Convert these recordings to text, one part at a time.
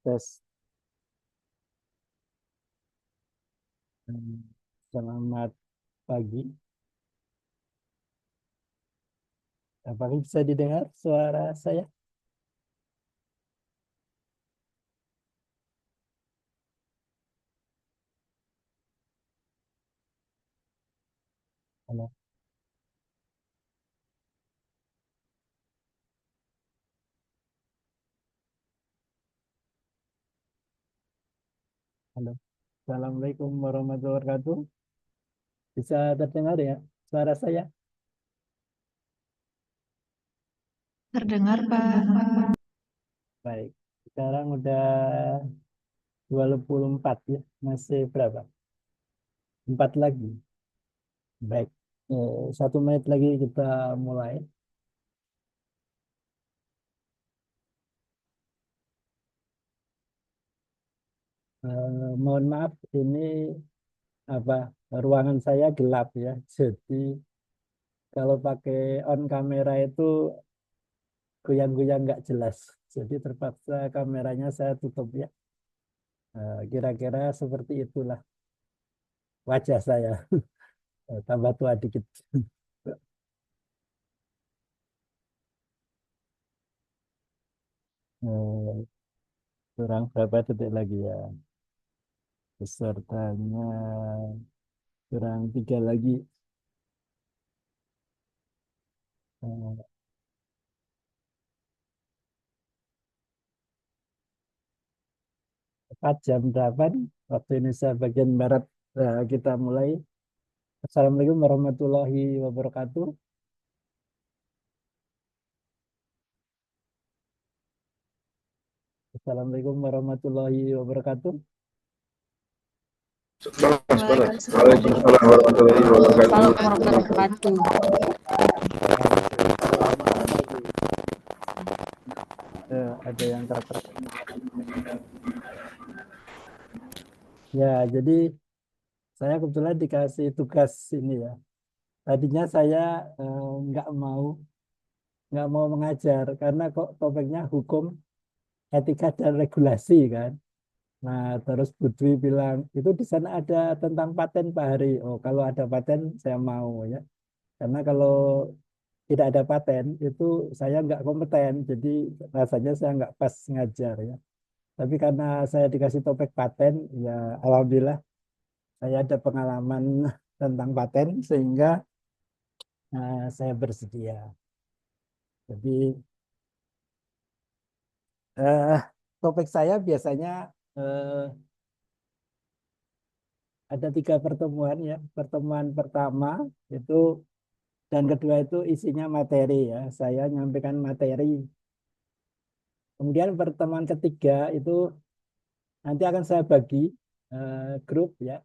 Tes. Hmm, Selamat pagi. Apakah bisa didengar suara saya? Halo, halo. Assalamualaikum warahmatullahi wabarakatuh. Bisa terdengar ya suara saya? Terdengar, Pak. Baik. Sekarang udah 24 ya. Masih berapa? 4 lagi. Baik. 1 menit lagi kita mulai. Mohon maaf, ini apa ruangan saya gelap ya. Jadi kalau pakai on kamera itu goyang-goyang nggak jelas. Jadi terpaksa kameranya saya tutup ya. Kira-kira seperti itulah wajah saya. Tambah tua dikit. Eh, Kurang berapa detik lagi ya. Pesertanya kurang 3 lagi. 4 jam 8 waktu Indonesia bagian Barat. Kita mulai. Assalamualaikum warahmatullahi wabarakatuh. Assalamualaikum warahmatullahi wabarakatuh. Balas. Waalaikumsalam Waalaikumsalam warahmatullahi wabarakatuh. warahmatullahi wabarakatuh. Selamat pagi. Ada yang kerak-kerak. Ya, jadi saya kebetulan dikasih tugas ini ya. Tadinya saya eh, nggak mau nggak mau mengajar karena kok topiknya hukum, etika dan regulasi kan. Nah, terus Budwi bilang itu di sana ada tentang paten Pak Hari. Oh, kalau ada paten saya mau ya. Karena kalau tidak ada paten itu saya nggak kompeten. Jadi rasanya saya nggak pas ngajar ya. Tapi karena saya dikasih topik paten, ya alhamdulillah saya ada pengalaman tentang paten sehingga saya bersedia. Jadi eh, topik saya biasanya eh, ada 3 pertemuan ya. Pertemuan pertama itu dan kedua itu isinya materi ya. Saya nyampaikan materi. Kemudian pertemuan ketiga itu nanti akan saya bagi grup ya.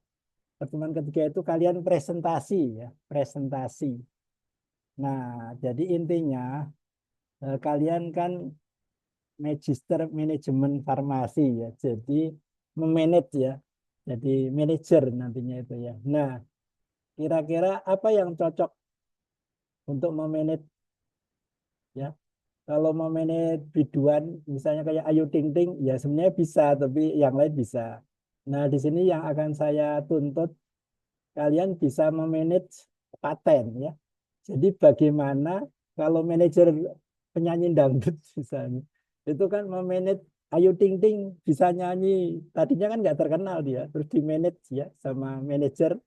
Pertemuan ketiga itu kalian presentasi ya, presentasi. Nah, jadi intinya kalian kan magister manajemen farmasi ya. Jadi memanage ya. Jadi manajer nantinya itu ya. Nah, kira-kira apa yang cocok untuk memanage ya? Kalau memanage biduan misalnya kayak Ayu Ting Ting ya sebenarnya bisa tapi yang lain bisa. Nah, di sini yang akan saya tuntut kalian bisa memanage paten ya. Jadi bagaimana kalau manajer penyanyi dangdut misalnya, itu kan memanage Ayu Ting Ting bisa nyanyi, tadinya kan nggak terkenal dia, terus di manage ya sama manajer,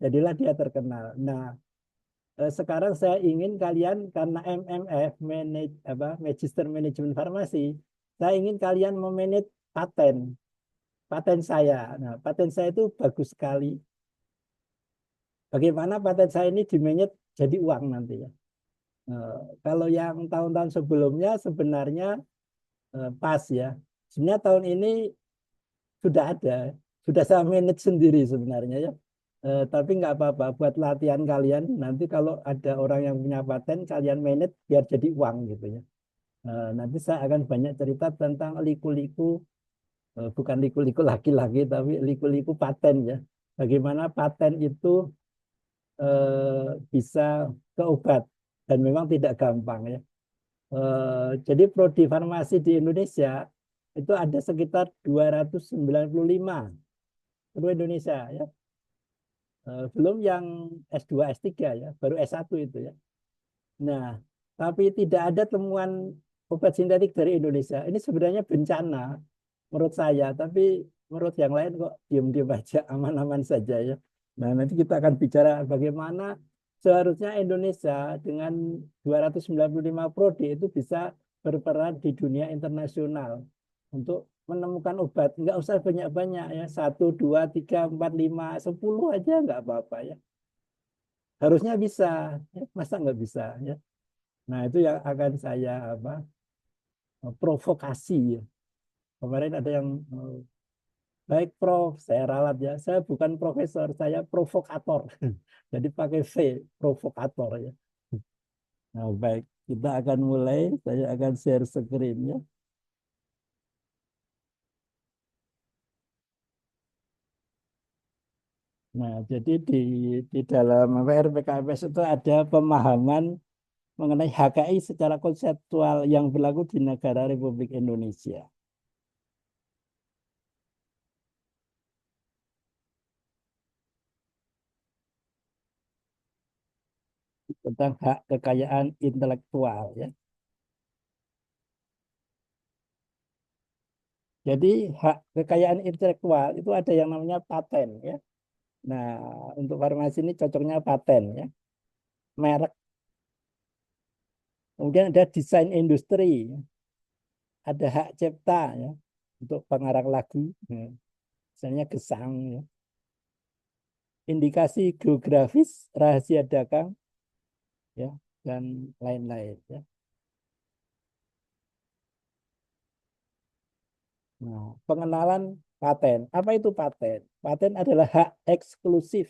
jadilah dia terkenal. Nah, sekarang saya ingin kalian karena MMF manage apa Magister Manajemen Farmasi, saya ingin kalian memanage paten, paten saya. Nah, paten saya itu bagus sekali. Bagaimana paten saya ini dimanage jadi uang nanti ya. Eh, Kalau yang tahun-tahun sebelumnya sebenarnya pas ya. Sebenarnya tahun ini sudah ada, sudah saya manage sendiri sebenarnya ya. Tapi nggak apa-apa buat latihan kalian. Nanti kalau ada orang yang punya paten, kalian manage biar jadi uang gitu ya. Nanti saya akan banyak cerita tentang liku-liku, bukan liku-liku laki-laki, tapi liku-liku paten ya. Bagaimana paten itu bisa ke obat dan memang tidak gampang ya. Jadi prodi farmasi di Indonesia itu ada sekitar 295 seluruh Indonesia ya. Belum yang S2, S3 ya, baru S1 itu ya. Nah, tapi tidak ada temuan obat sintetik dari Indonesia. Ini sebenarnya bencana menurut saya, tapi menurut yang lain kok diam-diam aja, aman-aman saja ya. Nah, nanti kita akan bicara bagaimana seharusnya Indonesia dengan 295 prodi itu bisa berperan di dunia internasional untuk menemukan obat. Nggak usah banyak-banyak ya, 1, 2, 3, 4, 5, 10 aja nggak apa-apa ya. Harusnya bisa, ya. Masa nggak bisa ya. Nah, itu yang akan saya provokasi ya. Kemarin ada yang baik Prof, saya ralat ya. Saya bukan profesor, saya provokator. Jadi pakai V, provokator ya. Nah, baik, kita akan mulai. Saya akan share screen ya. Nah, jadi di dalam RPKMS itu ada pemahaman mengenai HKI secara konseptual yang berlaku di negara Republik Indonesia. Tentang hak kekayaan intelektual ya. Jadi hak kekayaan intelektual itu ada yang namanya paten ya. Nah, untuk farmasi ini cocoknya paten ya. Merek. Kemudian ada desain industri, ya. Ada hak cipta ya untuk pengarang lagu, ya. Misalnya Gesang ya. Indikasi geografis, rahasia dagang ya dan lain-lain ya. Nah, pengenalan paten. Apa itu paten? Paten adalah hak eksklusif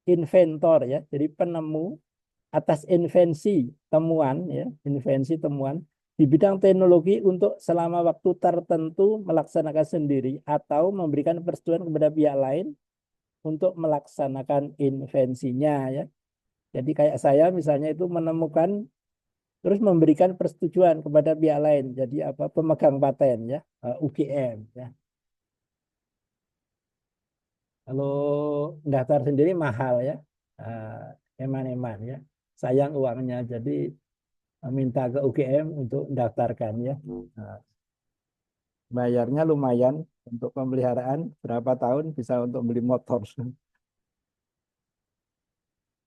inventor ya. Jadi penemu atas invensi temuan ya, invensi temuan di bidang teknologi untuk selama waktu tertentu melaksanakan sendiri atau memberikan persetujuan kepada pihak lain untuk melaksanakan invensinya ya. Jadi kayak saya misalnya itu menemukan terus memberikan persetujuan kepada pihak lain. Jadi apa pemegang paten ya, UGM ya. Kalau daftar sendiri mahal ya, eman-eman ya. Sayang uangnya, jadi minta ke UGM untuk daftarkan ya. Nah, bayarnya lumayan untuk pemeliharaan berapa tahun bisa untuk beli motor.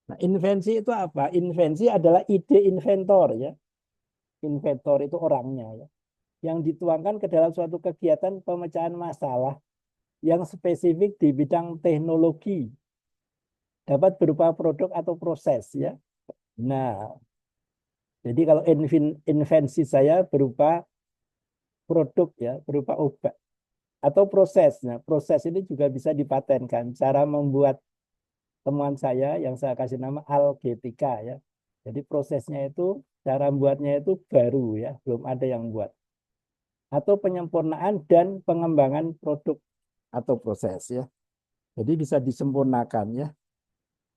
Nah, invensi itu apa? Invensi adalah ide inventor ya. Inventor itu orangnya ya. Yang dituangkan ke dalam suatu kegiatan pemecahan masalah yang spesifik di bidang teknologi. Dapat berupa produk atau proses ya. Nah, jadi kalau invensi saya berupa produk ya, berupa obat atau proses. Nah, proses ini juga bisa dipatenkan. Cara membuat temuan saya yang saya kasih nama Algetika ya. Jadi prosesnya itu, cara membuatnya itu baru ya, belum ada yang buat. Atau penyempurnaan dan pengembangan produk atau proses ya. Jadi bisa disempurnakan ya.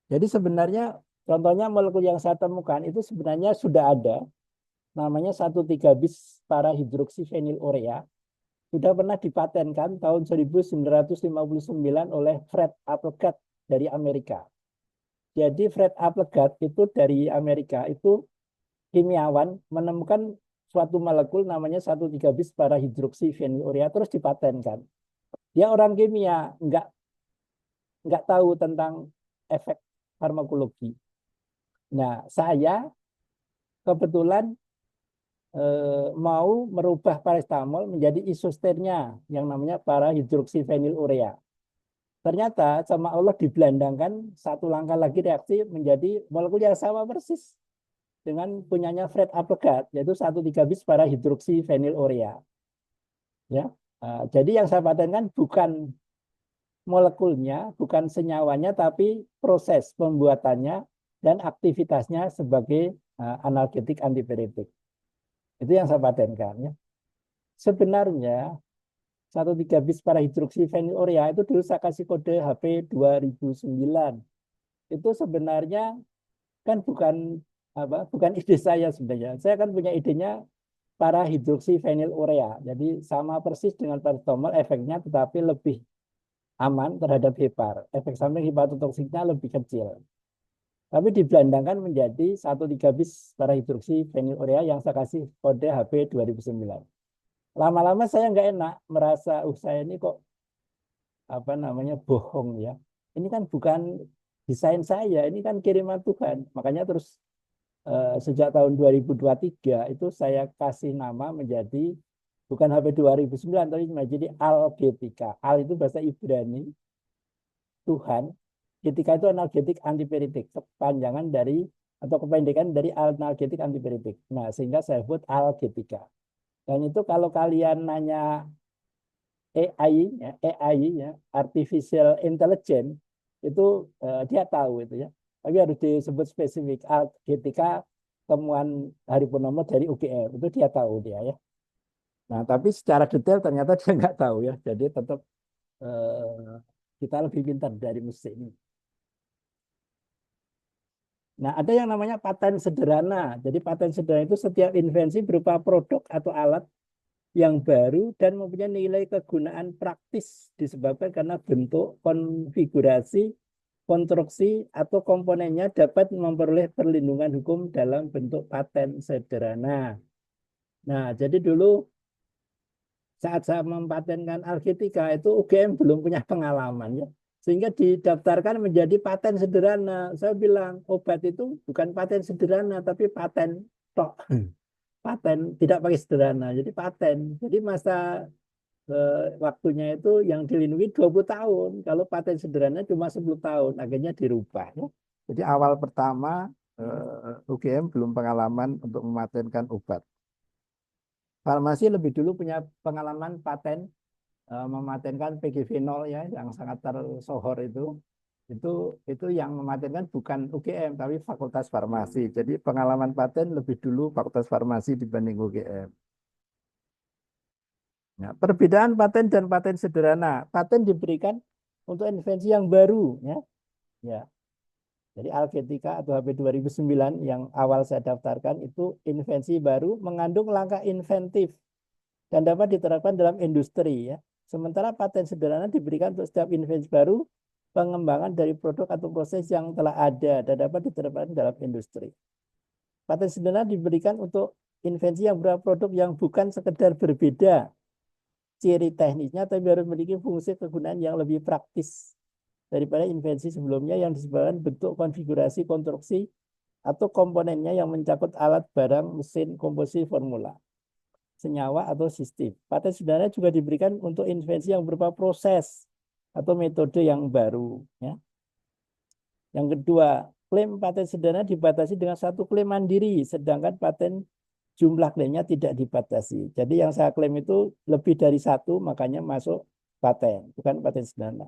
Jadi sebenarnya contohnya molekul yang saya temukan itu sebenarnya sudah ada, namanya 1,3-bis para hidroksifenilurea, sudah pernah dipatenkan tahun 1959 oleh Fred Applegate dari Amerika. Jadi Fred Applegate itu dari Amerika, itu kimiawan menemukan suatu molekul namanya 1,3-bis para hidroksifenilurea terus dipatenkan. Dia orang kimia, nggak tahu tentang efek farmakologi. Nah, saya kebetulan mau merubah paracetamol menjadi isosternya yang namanya para hidroksifenilurea. Ternyata sama Allah dibelandangkan satu langkah lagi reaksi menjadi molekul yang sama persis dengan punyanya Fred Applegate, yaitu 1,3-bis para hidroksifenilurea. Ya, jadi yang saya patenkan bukan molekulnya, bukan senyawanya, tapi proses pembuatannya dan aktivitasnya sebagai analgetik antipiretik. Itu yang saya patenkan ya. Sebenarnya 1,3-bis para hidroksifenilurea itu dulu saya kasih kode HP 2009. Itu sebenarnya kan bukan ide saya sebenarnya. Saya kan punya idenya para hidroksifenilurea. Jadi sama persis dengan paracetamol efeknya, tetapi lebih aman terhadap hepar. Efek samping hepatotoksiknya lebih kecil. Tapi dibelandakan menjadi 1,3 bis para hidroksifenilurea yang saya kasih kode HP 2009. Lama-lama saya nggak enak, merasa saya ini kok apa namanya bohong ya. Ini kan bukan desain saya, ini kan kiriman Tuhan. Makanya terus sejak tahun 2023 itu saya kasih nama menjadi bukan HP 2009 tapi menjadi Algetika. Al itu bahasa Ibrani Tuhan. Getika itu analgetik antipiritik, kepanjangan dari atau kependekan dari analgetik antipiritik. Nah, sehingga saya buat Algetika. Dan itu kalau kalian nanya AI ya, artificial intelligence itu dia tahu itu ya. Tapi harus disebut spesifik. Ketika temuan Hari Purnomo dari UGM itu dia tahu dia ya. Nah, tapi secara detail ternyata dia nggak tahu ya. Jadi tetap kita lebih pintar dari mesin. Nah, ada yang namanya paten sederhana. Jadi paten sederhana itu setiap invensi berupa produk atau alat yang baru dan mempunyai nilai kegunaan praktis disebabkan karena bentuk, konfigurasi, konstruksi, atau komponennya dapat memperoleh perlindungan hukum dalam bentuk paten sederhana. Nah, jadi dulu saat saya mempatenkan Algetika itu UGM belum punya pengalaman ya. Sehingga didaftarkan menjadi paten sederhana. Saya bilang obat itu bukan paten sederhana tapi paten tok. Paten tidak pakai sederhana, jadi paten. Jadi masa waktunya itu yang dilindungi 20 tahun. Kalau paten sederhana cuma 10 tahun, akhirnya dirubah ya. Jadi awal pertama UGM belum pengalaman untuk mematenkan obat. Farmasi lebih dulu punya pengalaman paten mematenkan PGV0 ya yang sangat tersohor itu yang mematenkan bukan UGM tapi Fakultas Farmasi. Jadi pengalaman paten lebih dulu Fakultas Farmasi dibanding UGM. Nah, perbedaan paten dan paten sederhana. Paten diberikan untuk invensi yang baru ya. Ya. Jadi Algetika atau HP 2009 yang awal saya daftarkan itu invensi baru mengandung langkah inventif dan dapat diterapkan dalam industri ya. Sementara paten sederhana diberikan untuk setiap invensi baru, pengembangan dari produk atau proses yang telah ada dan dapat diterapkan dalam industri. Paten sederhana diberikan untuk invensi yang berupa produk yang bukan sekedar berbeda ciri teknisnya, tapi harus memiliki fungsi kegunaan yang lebih praktis daripada invensi sebelumnya yang disebabkan bentuk konfigurasi konstruksi atau komponennya yang mencakup alat barang mesin komposisi formula senyawa atau sistem. Paten sederhana juga diberikan untuk invensi yang berupa proses atau metode yang baru. Ya. Yang kedua, klaim paten sederhana dibatasi dengan satu klaim mandiri, sedangkan paten jumlah klaimnya tidak dibatasi. Jadi yang saya klaim itu lebih dari satu, makanya masuk paten, bukan paten sederhana.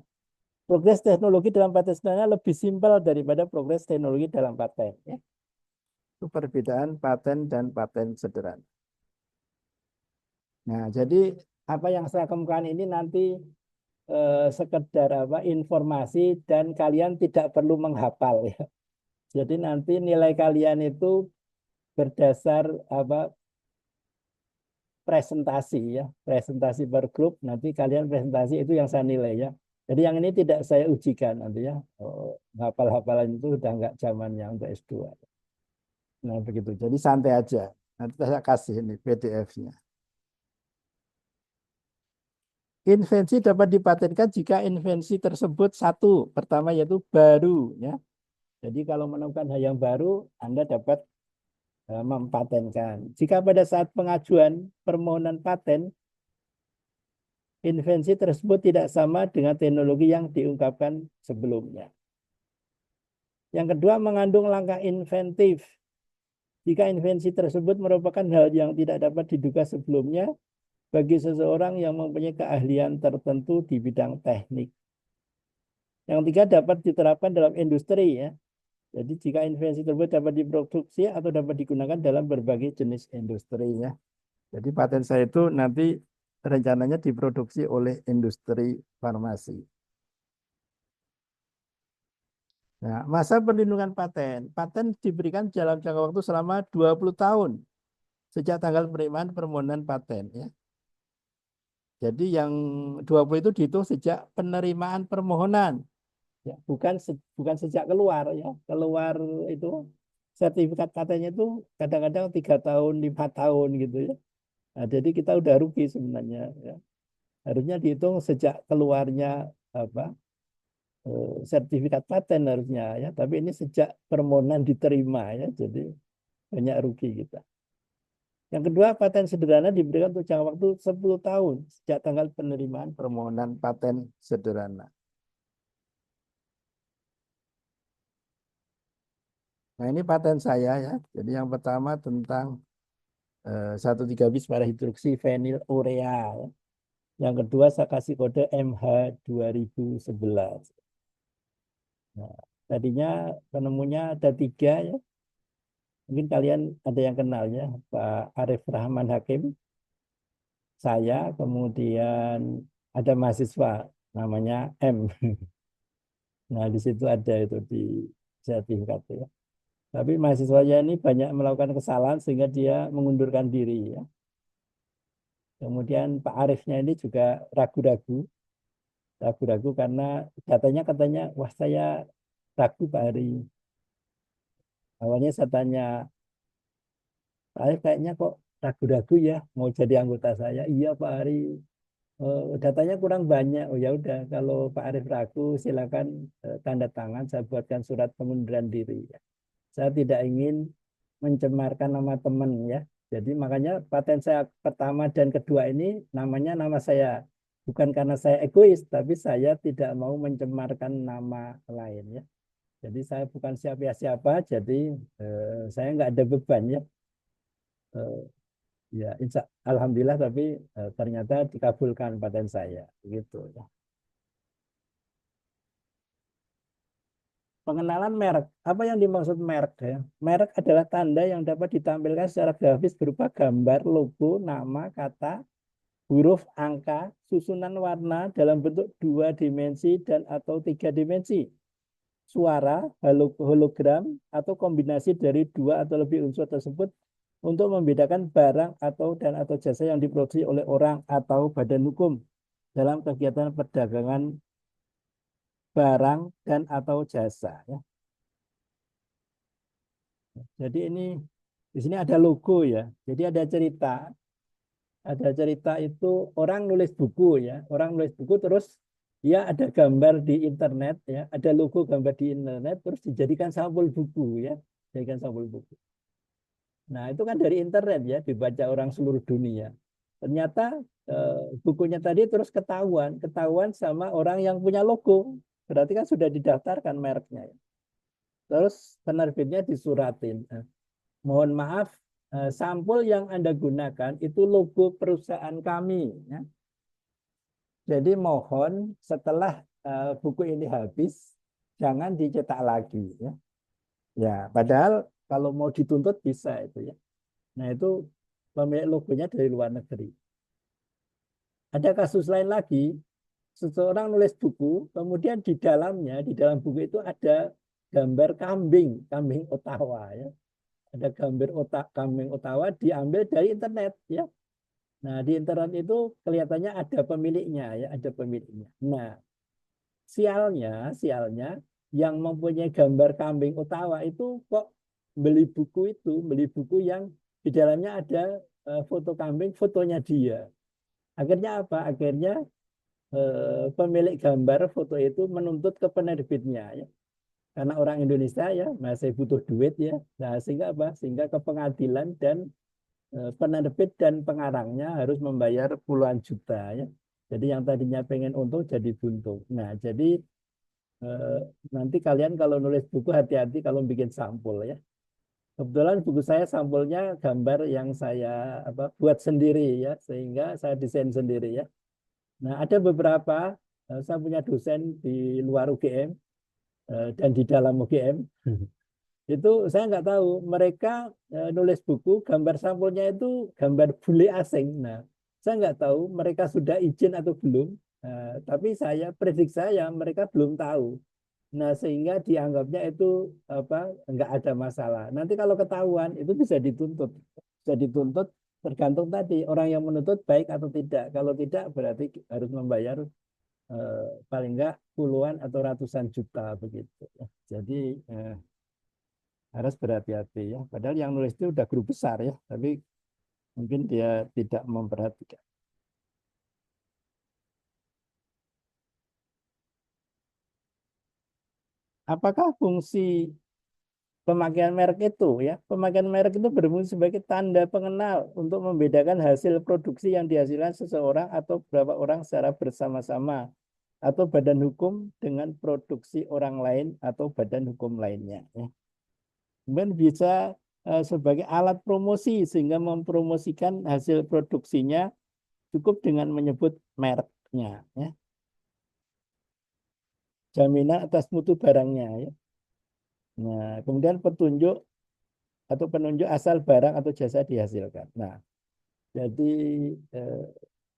Progres teknologi dalam paten sederhana lebih simpel daripada progres teknologi dalam paten. Ya. Itu perbedaan paten dan paten sederhana. Nah, jadi apa yang saya kemukakan ini nanti sekedar informasi dan kalian tidak perlu menghafal ya. Jadi nanti nilai kalian itu berdasar presentasi ya, presentasi per grup. Nanti kalian presentasi itu yang saya nilai ya. Jadi yang ini tidak saya ujikan nanti ya. Hafal-hafalan itu udah nggak zamannya untuk S2. Nah begitu. Jadi santai aja. Nanti saya kasih ini PDF-nya. Invensi dapat dipatenkan jika invensi tersebut satu, pertama yaitu baru ya. Jadi kalau menemukan hal yang baru, Anda dapat mempatenkan. Jika pada saat pengajuan permohonan paten, invensi tersebut tidak sama dengan teknologi yang diungkapkan sebelumnya. Yang kedua, mengandung langkah inventif. Jika invensi tersebut merupakan hal yang tidak dapat diduga sebelumnya, bagi seseorang yang mempunyai keahlian tertentu di bidang teknik. Yang tiga dapat diterapkan dalam industri ya. Jadi jika invensi tersebut dapat diproduksi atau dapat digunakan dalam berbagai jenis industri ya. Jadi paten saya itu nanti rencananya diproduksi oleh industri farmasi. Nah, masa perlindungan paten. Paten diberikan dalam jangka waktu selama 20 tahun. sejak tanggal penerimaan permohonan paten ya. Jadi yang 20 itu dihitung sejak penerimaan permohonan. Ya, bukan sejak keluar ya. Keluar itu sertifikat patennya itu kadang-kadang 3 tahun, 5 tahun gitu ya. Nah, jadi kita udah rugi sebenarnya ya. Harusnya dihitung sejak keluarnya apa sertifikat paten harusnya ya. Tapi ini sejak permohonan diterima ya. Jadi banyak rugi kita. Yang kedua, paten sederhana diberikan untuk jangka waktu 10 tahun sejak tanggal penerimaan permohonan paten sederhana. Nah, ini paten saya ya. Jadi yang pertama tentang 1,3 bis para hidroksi fenil urea. Ya. Yang kedua saya kasih kode MH 2011. Nah, tadinya penemunya ada 3 ya. Mungkin kalian ada yang kenal ya, Pak Arif Rahman Hakim, saya, kemudian ada mahasiswa namanya M. Nah, di situ ada itu di sertifikat ya. Tapi mahasiswanya ini banyak melakukan kesalahan sehingga dia mengundurkan diri ya. Kemudian Pak Arifnya ini juga ragu-ragu karena katanya wah saya ragu Pak Arif. Awalnya saya tanya Pak Arif kayaknya kok ragu-ragu ya mau jadi anggota saya. Iya Pak Arif. Datanya kurang banyak. Oh ya udah kalau Pak Arif ragu silakan tanda tangan saya buatkan surat pengunduran diri ya. Saya tidak ingin mencemarkan nama teman ya. Jadi makanya paten saya pertama dan kedua ini namanya nama saya. Bukan karena saya egois, tapi saya tidak mau mencemarkan nama lain ya. Jadi saya bukan siapa-siapa, jadi saya nggak ada beban ya. Ya, alhamdulillah tapi ternyata dikabulkan paten saya, gitu ya. Pengenalan merek. Apa yang dimaksud merek ya? Merek adalah tanda yang dapat ditampilkan secara grafis berupa gambar, logo, nama, kata, huruf, angka, susunan warna dalam bentuk 2 dimensi dan atau 3 dimensi, suara, hologram, atau kombinasi dari 2 atau lebih unsur tersebut untuk membedakan barang atau jasa yang diproduksi oleh orang atau badan hukum dalam kegiatan perdagangan barang dan atau jasa ya. Jadi ini di sini ada logo ya. Jadi ada cerita. Ada cerita itu orang nulis buku ya. Orang nulis buku terus dia ada gambar di internet ya, ada logo gambar di internet terus dijadikan sampul buku ya. Dijadikan sampul buku. Nah, itu kan dari internet ya, dibaca orang seluruh dunia. Ternyata bukunya tadi terus ketahuan sama orang yang punya logo. Berarti kan sudah didaftarkan mereknya ya. Terus penerbitnya disuratin. Mohon maaf, sampul yang Anda gunakan itu logo perusahaan kami. Ya. Jadi mohon setelah buku ini habis, jangan dicetak lagi. Ya, ya padahal kalau mau dituntut bisa itu ya. Nah itu pemilik logonya dari luar negeri. Ada kasus lain lagi, seseorang nulis buku, kemudian di dalam buku itu ada gambar kambing Ottawa ya. Ada gambar kambing Ottawa diambil dari internet ya. Nah, di internet itu kelihatannya ada pemiliknya ya, ada pemiliknya. Nah, sialnya yang mempunyai gambar kambing Ottawa itu kok beli buku yang di dalamnya ada foto kambing, fotonya dia. Akhirnya apa? Akhirnya pemilik gambar foto itu menuntut ke penerbitnya ya. Karena orang Indonesia ya masih butuh duit ya. Nah, sehingga apa? Sehingga ke pengadilan dan penerbit dan pengarangnya harus membayar puluhan juta ya. Jadi yang tadinya pengen untung jadi buntung. Nah, jadi nanti kalian kalau nulis buku hati-hati kalau bikin sampul ya. Kebetulan buku saya sampulnya gambar yang saya buat sendiri ya, sehingga saya desain sendiri ya. Nah, ada beberapa saya punya dosen di luar UGM dan di dalam UGM. Itu saya nggak tahu mereka nulis buku gambar sampulnya itu gambar bule asing. Nah, saya nggak tahu mereka sudah izin atau belum. Tapi prediksi saya mereka belum tahu. Nah, sehingga dianggapnya itu nggak ada masalah. Nanti kalau ketahuan itu bisa dituntut. bisa dituntut tergantung tadi orang yang menuntut baik atau tidak. Kalau tidak berarti harus membayar paling enggak puluhan atau ratusan juta begitu. Jadi harus berhati-hati ya. Padahal yang nulis itu udah guru besar ya, tapi mungkin dia tidak memperhatikan. Apakah fungsi pemakaian merek itu ya? Pemakaian merek itu berfungsi sebagai tanda pengenal untuk membedakan hasil produksi yang dihasilkan seseorang atau beberapa orang secara bersama-sama atau badan hukum dengan produksi orang lain atau badan hukum lainnya ya. Kemudian bisa sebagai alat promosi sehingga mempromosikan hasil produksinya cukup dengan menyebut mereknya ya. Jaminan atas mutu barangnya ya. Nah, kemudian petunjuk atau penunjuk asal barang atau jasa dihasilkan. Nah, jadi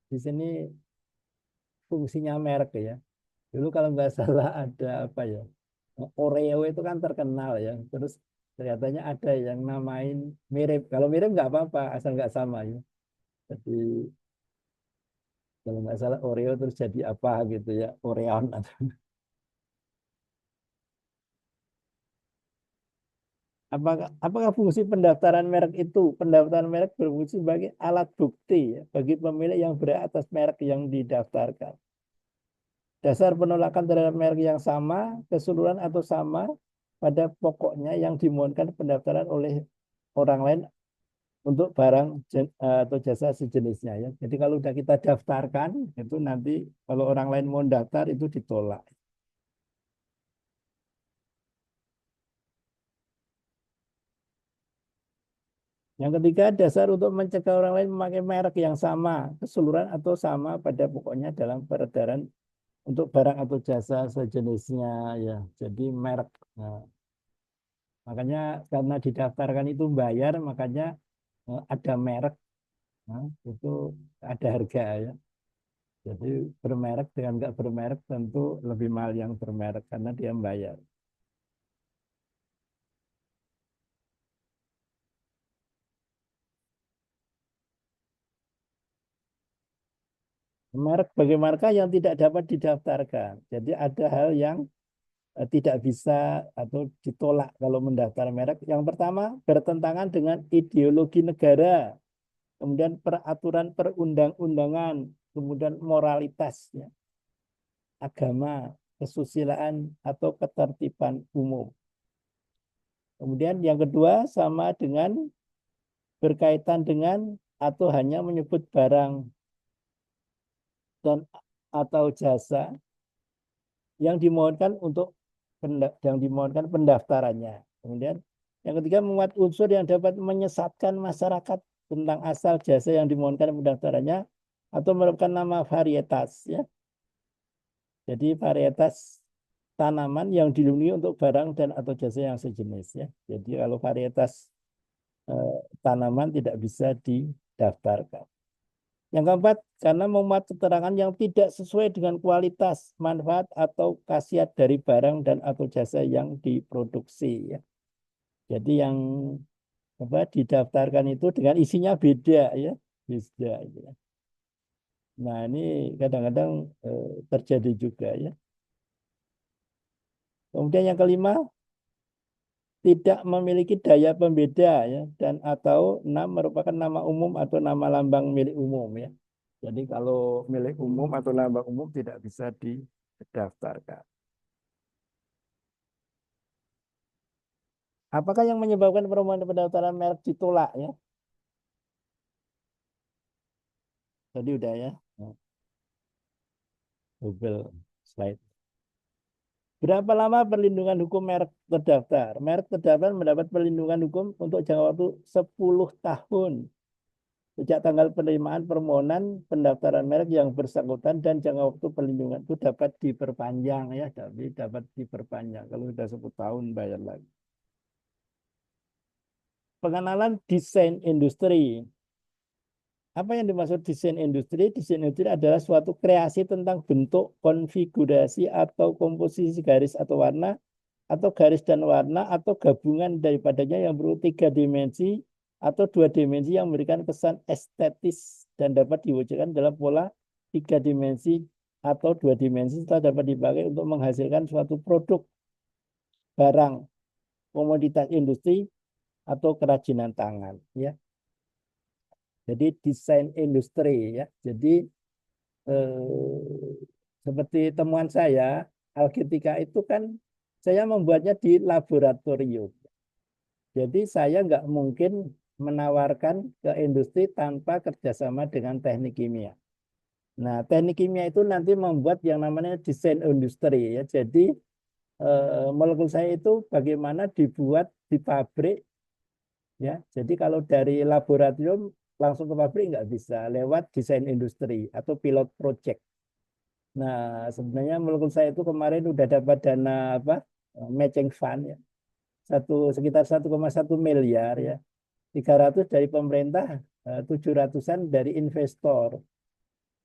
di sini fungsinya merek ya. Dulu kalau nggak salah ada apa ya, Oreo itu kan terkenal ya. Terus kelihatannya ada yang namain mirip. Kalau mirip nggak apa-apa, asal nggak sama ya. Jadi kalau nggak salah Oreo terus jadi apa gitu ya, Oreon atau apakah fungsi pendaftaran merek itu? Pendaftaran merek berfungsi sebagai alat bukti ya, bagi pemilik yang berhak atas merek yang didaftarkan. Dasar penolakan terhadap merek yang sama, keseluruhan atau sama pada pokoknya yang dimohonkan pendaftaran oleh orang lain untuk barang atau jasa sejenisnya ya. Jadi kalau sudah kita daftarkan itu nanti kalau orang lain mau daftar itu ditolak. Yang ketiga, dasar untuk mencegah orang lain memakai merek yang sama, keseluruhan atau sama pada pokoknya dalam peredaran untuk barang atau jasa sejenisnya ya. Jadi merek. Nah, makanya karena didaftarkan itu bayar, makanya ada merek, nah, itu ada harga ya. Jadi bermerek dengan nggak bermerek tentu lebih mahal yang bermerek karena dia membayar. Merek bagi marka yang tidak dapat didaftarkan. Jadi ada hal yang tidak bisa atau ditolak kalau mendaftar merek. Yang pertama, bertentangan dengan ideologi negara, kemudian peraturan perundang-undangan, kemudian moralitasnya, agama, kesusilaan, atau ketertiban umum. Kemudian yang kedua, sama dengan berkaitan dengan atau hanya menyebut barang dan atau jasa yang dimohonkan pendaftarannya. Kemudian yang ketiga memuat unsur yang dapat menyesatkan masyarakat tentang asal jasa yang dimohonkan pendaftarannya atau merupakan nama varietas ya. Jadi varietas tanaman yang dilindungi untuk barang dan atau jasa yang sejenis ya. Jadi kalau varietas tanaman tidak bisa didaftarkan. Yang keempat, karena memuat keterangan yang tidak sesuai dengan kualitas, manfaat, atau khasiat dari barang dan atau jasa yang diproduksi. Ya. Jadi yang didaftarkan itu dengan isinya beda ya, beda. Ya. Nah ini kadang-kadang terjadi juga ya. Kemudian yang kelima, tidak memiliki daya pembeda ya dan atau merupakan nama umum atau nama lambang milik umum ya. Jadi kalau milik umum atau lambang umum tidak bisa didaftarkan. Apakah yang menyebabkan permohonan pendaftaran merek ditolak ya? Tadi udah ya. Google slide. Berapa lama perlindungan hukum merek terdaftar? Merek terdaftar mendapat perlindungan hukum untuk jangka waktu 10 tahun. Sejak tanggal penerimaan permohonan pendaftaran merek yang bersangkutan dan jangka waktu perlindungan itu dapat diperpanjang ya, tapi dapat diperpanjang. Kalau sudah 10 tahun bayar lagi. Pengenalan desain industri. Apa yang dimaksud desain industri? Desain industri adalah suatu kreasi tentang bentuk, konfigurasi atau komposisi garis atau warna, atau garis dan warna, atau gabungan daripadanya yang berupa 3 dimensi, atau dua dimensi yang memberikan kesan estetis dan dapat diwujudkan dalam pola tiga dimensi atau dua dimensi setelah dapat dipakai untuk menghasilkan suatu produk, barang, komoditas industri atau kerajinan tangan, ya. Jadi desain industri, ya. Jadi seperti temuan saya, Algetika itu kan saya membuatnya di laboratorium. Jadi saya nggak mungkin menawarkan ke industri tanpa kerjasama dengan teknik kimia. Nah, teknik kimia itu nanti membuat yang namanya desain industri, ya. Jadi molekul saya itu bagaimana dibuat di pabrik, ya. Jadi kalau dari laboratorium langsung ke pabrik nggak bisa, lewat desain industri atau pilot project. Nah, sebenarnya molekul saya itu kemarin udah dapat dana apa, matching fund, ya, sekitar 1,1 miliar, ya. 300 dari pemerintah, 700-an dari investor.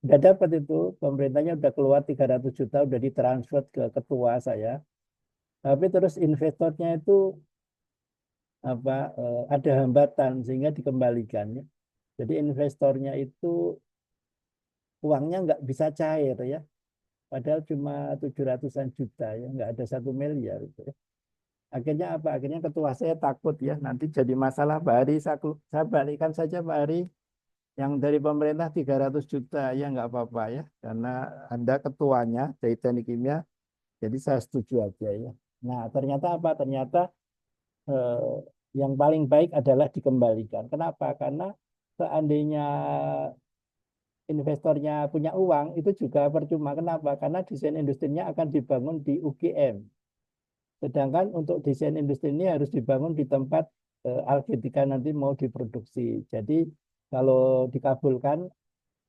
Udah dapat itu, pemerintahnya udah keluar 300 juta, udah ditransfer ke ketua saya. Tapi terus investornya itu apa, ada hambatan sehingga dikembalikan, ya. Jadi investornya itu uangnya nggak bisa cair, ya. Padahal cuma 700-an juta, ya, nggak ada 1 miliar itu, ya. Akhirnya apa? Akhirnya ketua saya takut, ya, nanti jadi masalah Pak Ari, saya balikan saja Pak Ari, yang dari pemerintah 300 juta, ya nggak apa-apa, ya, karena Anda ketuanya dari teknik kimia, jadi saya setuju aja, ya. Nah, ternyata apa? Ternyata eh, yang paling baik adalah dikembalikan. Kenapa? Karena seandainya investornya punya uang, itu juga percuma. Kenapa? Karena desain industrinya akan dibangun di UGM. Sedangkan untuk desain industri ini harus dibangun di tempat Algetika nanti mau diproduksi. Jadi kalau dikabulkan,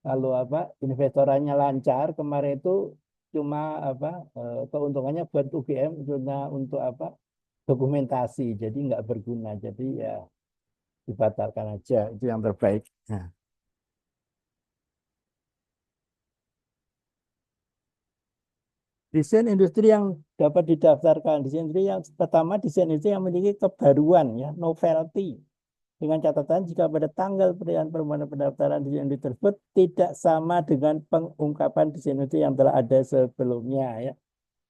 kalau apa, investorannya lancar, kemarin itu cuma apa, keuntungannya buat UGM cuma untuk apa, dokumentasi, jadi nggak berguna. Jadi ya dibatalkan aja, itu yang terbaik. Nah, desain industri yang dapat didaftarkan, desain industri yang pertama, desain industri yang memiliki kebaruan, ya, novelty. Dengan catatan jika pada tanggal permohonan pendaftaran desain industri tersebut tidak sama dengan pengungkapan desain industri yang telah ada sebelumnya, ya.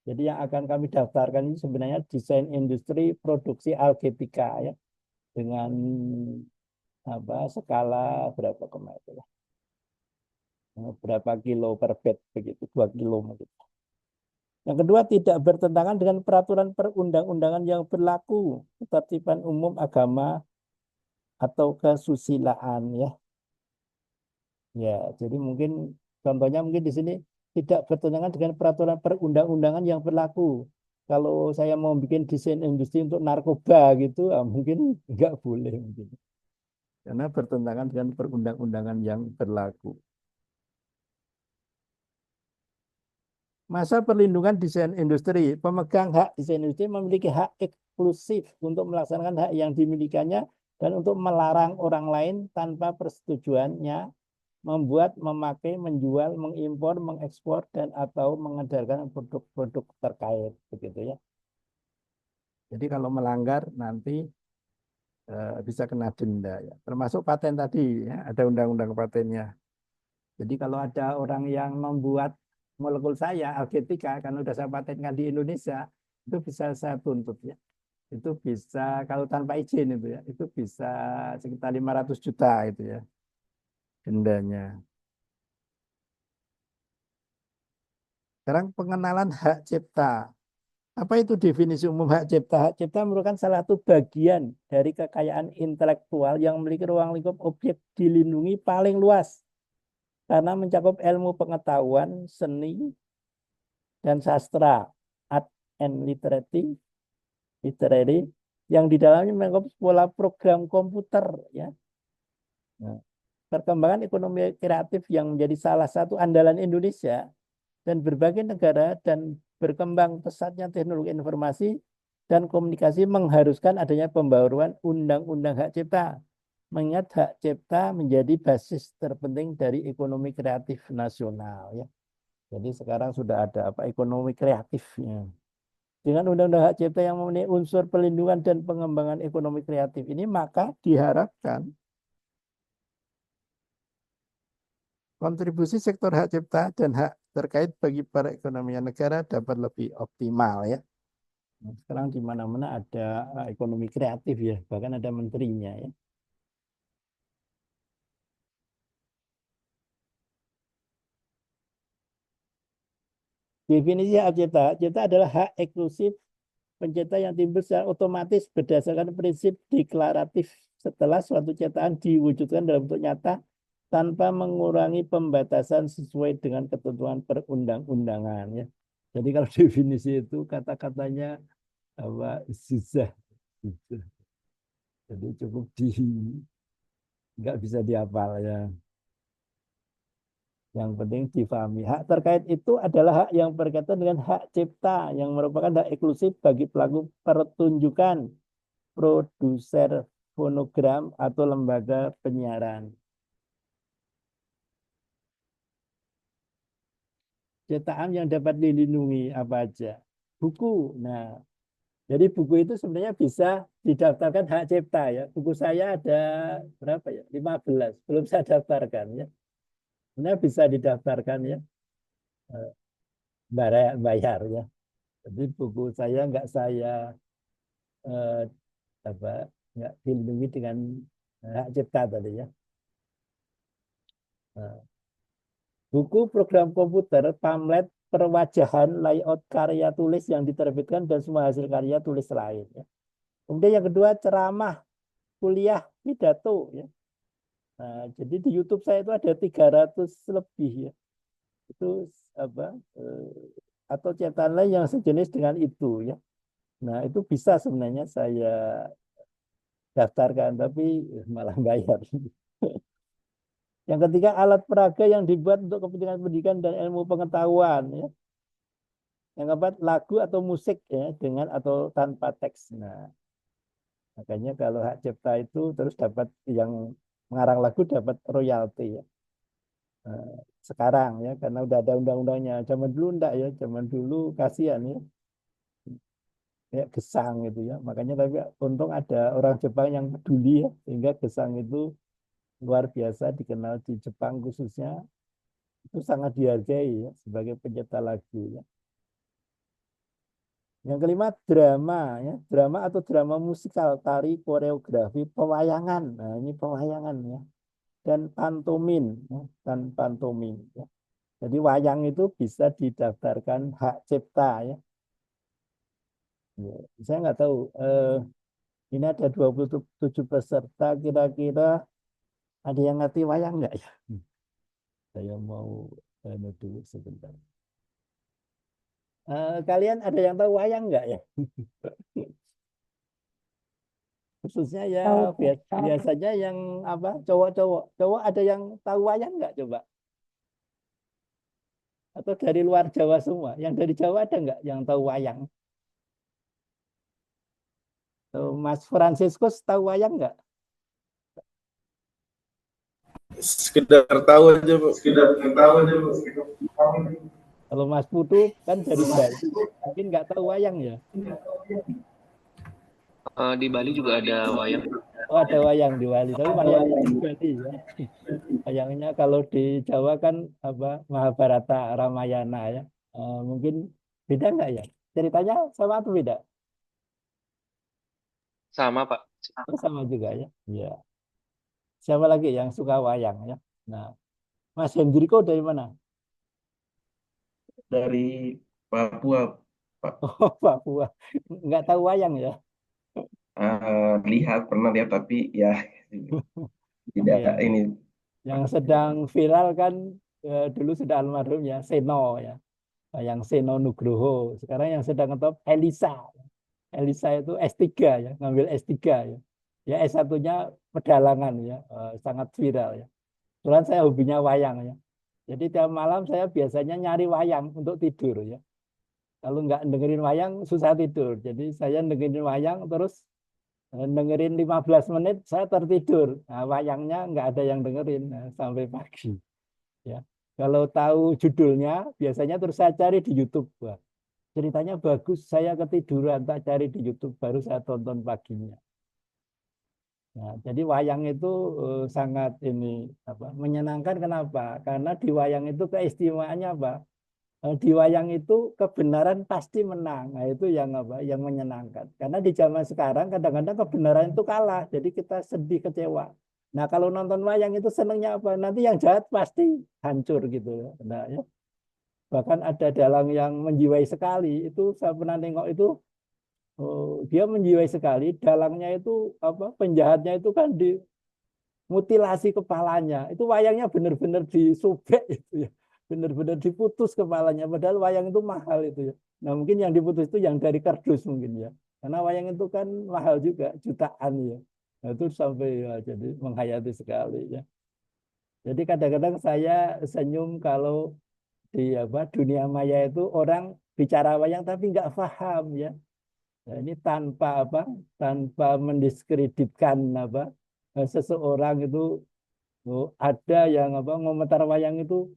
Jadi yang akan kami daftarkan ini sebenarnya desain industri produksi Algetika, ya, dengan apa, skala berapa kemarin, ya, berapa kilo per bed begitu, 2 kilo mungkin. Yang kedua, tidak bertentangan dengan peraturan perundang-undangan yang berlaku, ketertiban umum, agama, atau kesusilaan, ya. Ya, jadi mungkin contohnya mungkin di sini tidak bertentangan dengan peraturan perundang-undangan yang berlaku. Kalau saya mau bikin desain industri untuk narkoba gitu, mungkin nggak boleh mungkin. Karena bertentangan dengan perundang-undangan yang berlaku. Masa perlindungan desain industri. Pemegang hak desain industri memiliki hak eksklusif untuk melaksanakan hak yang dimilikannya dan untuk melarang orang lain tanpa persetujuannya membuat, memakai, menjual, mengimpor, mengekspor, dan atau mengedarkan produk-produk terkait, begitu, ya. Jadi kalau melanggar nanti bisa kena denda, ya. Termasuk paten tadi, ya, ada undang-undang patennya. Jadi kalau ada orang yang membuat molekul saya, Algetika, kan udah saya patenkan di Indonesia, itu bisa saya tuntut, ya. Itu bisa, kalau tanpa izin itu, ya, itu bisa sekitar 500 juta itu, ya, dendanya. Sekarang pengenalan hak cipta. Apa itu definisi umum hak cipta? Hak cipta merupakan salah satu bagian dari kekayaan intelektual yang memiliki ruang lingkup objek dilindungi paling luas karena mencakup ilmu pengetahuan, seni, dan sastra, art and literary, yang di dalamnya mencakup pola program komputer, ya. Nah, perkembangan ekonomi kreatif yang menjadi salah satu andalan Indonesia dan berbagai negara dan berkembang pesatnya teknologi informasi dan komunikasi mengharuskan adanya pembaruan undang-undang hak cipta. Mengingat hak cipta menjadi basis terpenting dari ekonomi kreatif nasional, ya. Jadi sekarang sudah ada apa, ekonomi kreatifnya. dengan undang-undang hak cipta yang memenuhi unsur perlindungan dan pengembangan ekonomi kreatif ini, maka diharapkan kontribusi sektor hak cipta dan hak terkait bagi perekonomian negara dapat lebih optimal ya. Sekarang di mana-mana ada ekonomi kreatif ya, bahkan ada menterinya ya. Definisi hak cipta. Hak cipta adalah hak eksklusif pencipta yang timbul secara otomatis berdasarkan prinsip deklaratif setelah suatu ciptaan diwujudkan dalam bentuk nyata tanpa mengurangi pembatasan sesuai dengan ketentuan perundang-undangan ya. Jadi kalau definisi itu kata-katanya apa susah. Jadi cukup nggak bisa dihafal ya. Yang penting difahami. Hak terkait itu adalah hak yang berkaitan dengan hak cipta yang merupakan hak eksklusif bagi pelaku pertunjukan, produser fonogram atau lembaga penyiaran. Ciptaan yang dapat dilindungi apa aja? Buku. Nah, jadi buku itu sebenarnya bisa didaftarkan hak cipta ya. Buku saya ada berapa ya? 15. Belum saya daftarkan ya. Sebenarnya bisa didaftarkan ya. Bayar ya. Jadi buku saya nggak saya eh, apa nggak dilindungi dengan hak cipta tadi ya. Nah, buku program komputer, pamflet, perwajahan, layout karya tulis yang diterbitkan dan semua hasil karya tulis lain. Ya. Kemudian yang kedua ceramah, kuliah, pidato. Ya. Nah, jadi di YouTube saya itu ada 300 lebih ya. Itu apa atau cetakan lain yang sejenis dengan itu ya. Nah itu bisa sebenarnya saya daftarkan tapi malah bayar. Yang ketiga alat peraga yang dibuat untuk kepentingan pendidikan dan ilmu pengetahuan ya. Yang keempat lagu atau musik ya dengan atau tanpa teks. Nah, makanya kalau hak cipta itu terus dapat yang mengarang lagu dapat royalti ya. Nah, sekarang ya karena udah ada undang-undangnya. Zaman dulu enggak ya, zaman dulu kasihan ya. Ya gesang gitu ya. Makanya tapi untung ada orang Jepang yang peduli ya sehingga gesang itu luar biasa dikenal di Jepang khususnya itu sangat dihargai ya sebagai pencipta lagu ya. Yang kelima drama ya, drama atau drama musikal, tari, koreografi, pewayangan. Nah, ini pewayangan ya. Dan pantomim ya, dan pantomim ya. Jadi wayang itu bisa didaftarkan hak cipta ya. Ya, saya nggak tahu ini ada 27 peserta kira-kira ada yang ngerti wayang nggak ya? Saya mau dulu sebentar. Kalian ada yang tahu wayang nggak ya? Khususnya ya Tahu. biasanya yang apa cowok-cowok. Cowok ada yang tahu wayang nggak coba? Atau dari luar Jawa semua? Yang dari Jawa ada nggak yang tahu wayang? Mas Franciscus tahu wayang nggak? Sekedar tahu aja, Bu. Kalau Mas Putu kan dari Bali, mungkin nggak tahu wayang ya. Di Bali juga ada wayang. Oh ada wayang di Bali, tapi wayangnya di Bali ya. Wayangnya kalau di Jawa kan apa Mahabharata Ramayana ya. Mungkin beda nggak ya? Ceritanya sama atau beda? Sama, Pak. Oh, sama juga ya. Iya. Siapa lagi yang suka wayang ya? Nah, Mas Hendriko dari mana? Dari Papua, Pak. Oh, Papua. Nggak tahu wayang ya? Pernah lihat, tapi ya tidak Iya. ini. Yang sedang viral kan dulu sudah almarhum ya, Seno ya. Yang Seno Nugroho. Sekarang yang sedang ngetop Elisa. Elisa itu S3 ya, ngambil S3 ya. Ya S1-nya pedalangan ya, sangat viral ya. Kebetulan saya hobinya wayang ya. Jadi tiap malam saya biasanya nyari wayang untuk tidur ya. Kalau nggak dengerin wayang susah tidur. Jadi saya dengerin wayang terus dengerin 15 menit saya tertidur. Nah, wayangnya nggak ada yang dengerin sampai pagi. Ya. Kalau tahu judulnya biasanya terus saya cari di YouTube. Wah, ceritanya bagus, saya ketiduran tak cari di YouTube baru saya tonton paginya. Nah, jadi wayang itu sangat ini apa menyenangkan. Kenapa? Karena di wayang itu keistimewaannya apa? Di wayang itu kebenaran pasti menang. Nah, itu yang apa? Yang menyenangkan. Karena di zaman sekarang kadang-kadang kebenaran itu kalah. Jadi kita sedih, kecewa. Nah, kalau nonton wayang itu senangnya apa? Nanti yang jahat pasti hancur gitu ya. Nah, ya. Bahkan ada dalang yang menjiwai sekali. Itu saya pernah nengok itu. Dia menjiwai sekali. Dalangnya itu apa? Penjahatnya itu kan dimutilasi kepalanya. Itu wayangnya benar-benar disobek itu ya. Benar-benar diputus kepalanya. Padahal wayang itu mahal itu ya. Nah mungkin yang diputus itu yang dari kardus mungkin ya. Karena wayang itu kan mahal juga, jutaan ya. Nah, itu sampai ya, jadi menghayati sekali ya. Jadi kadang-kadang saya senyum kalau di apa dunia maya itu orang bicara wayang tapi nggak paham ya. Nah, ini tanpa apa? Tanpa mendiskreditkan apa seseorang itu. Oh, ada yang apa ngomentar wayang itu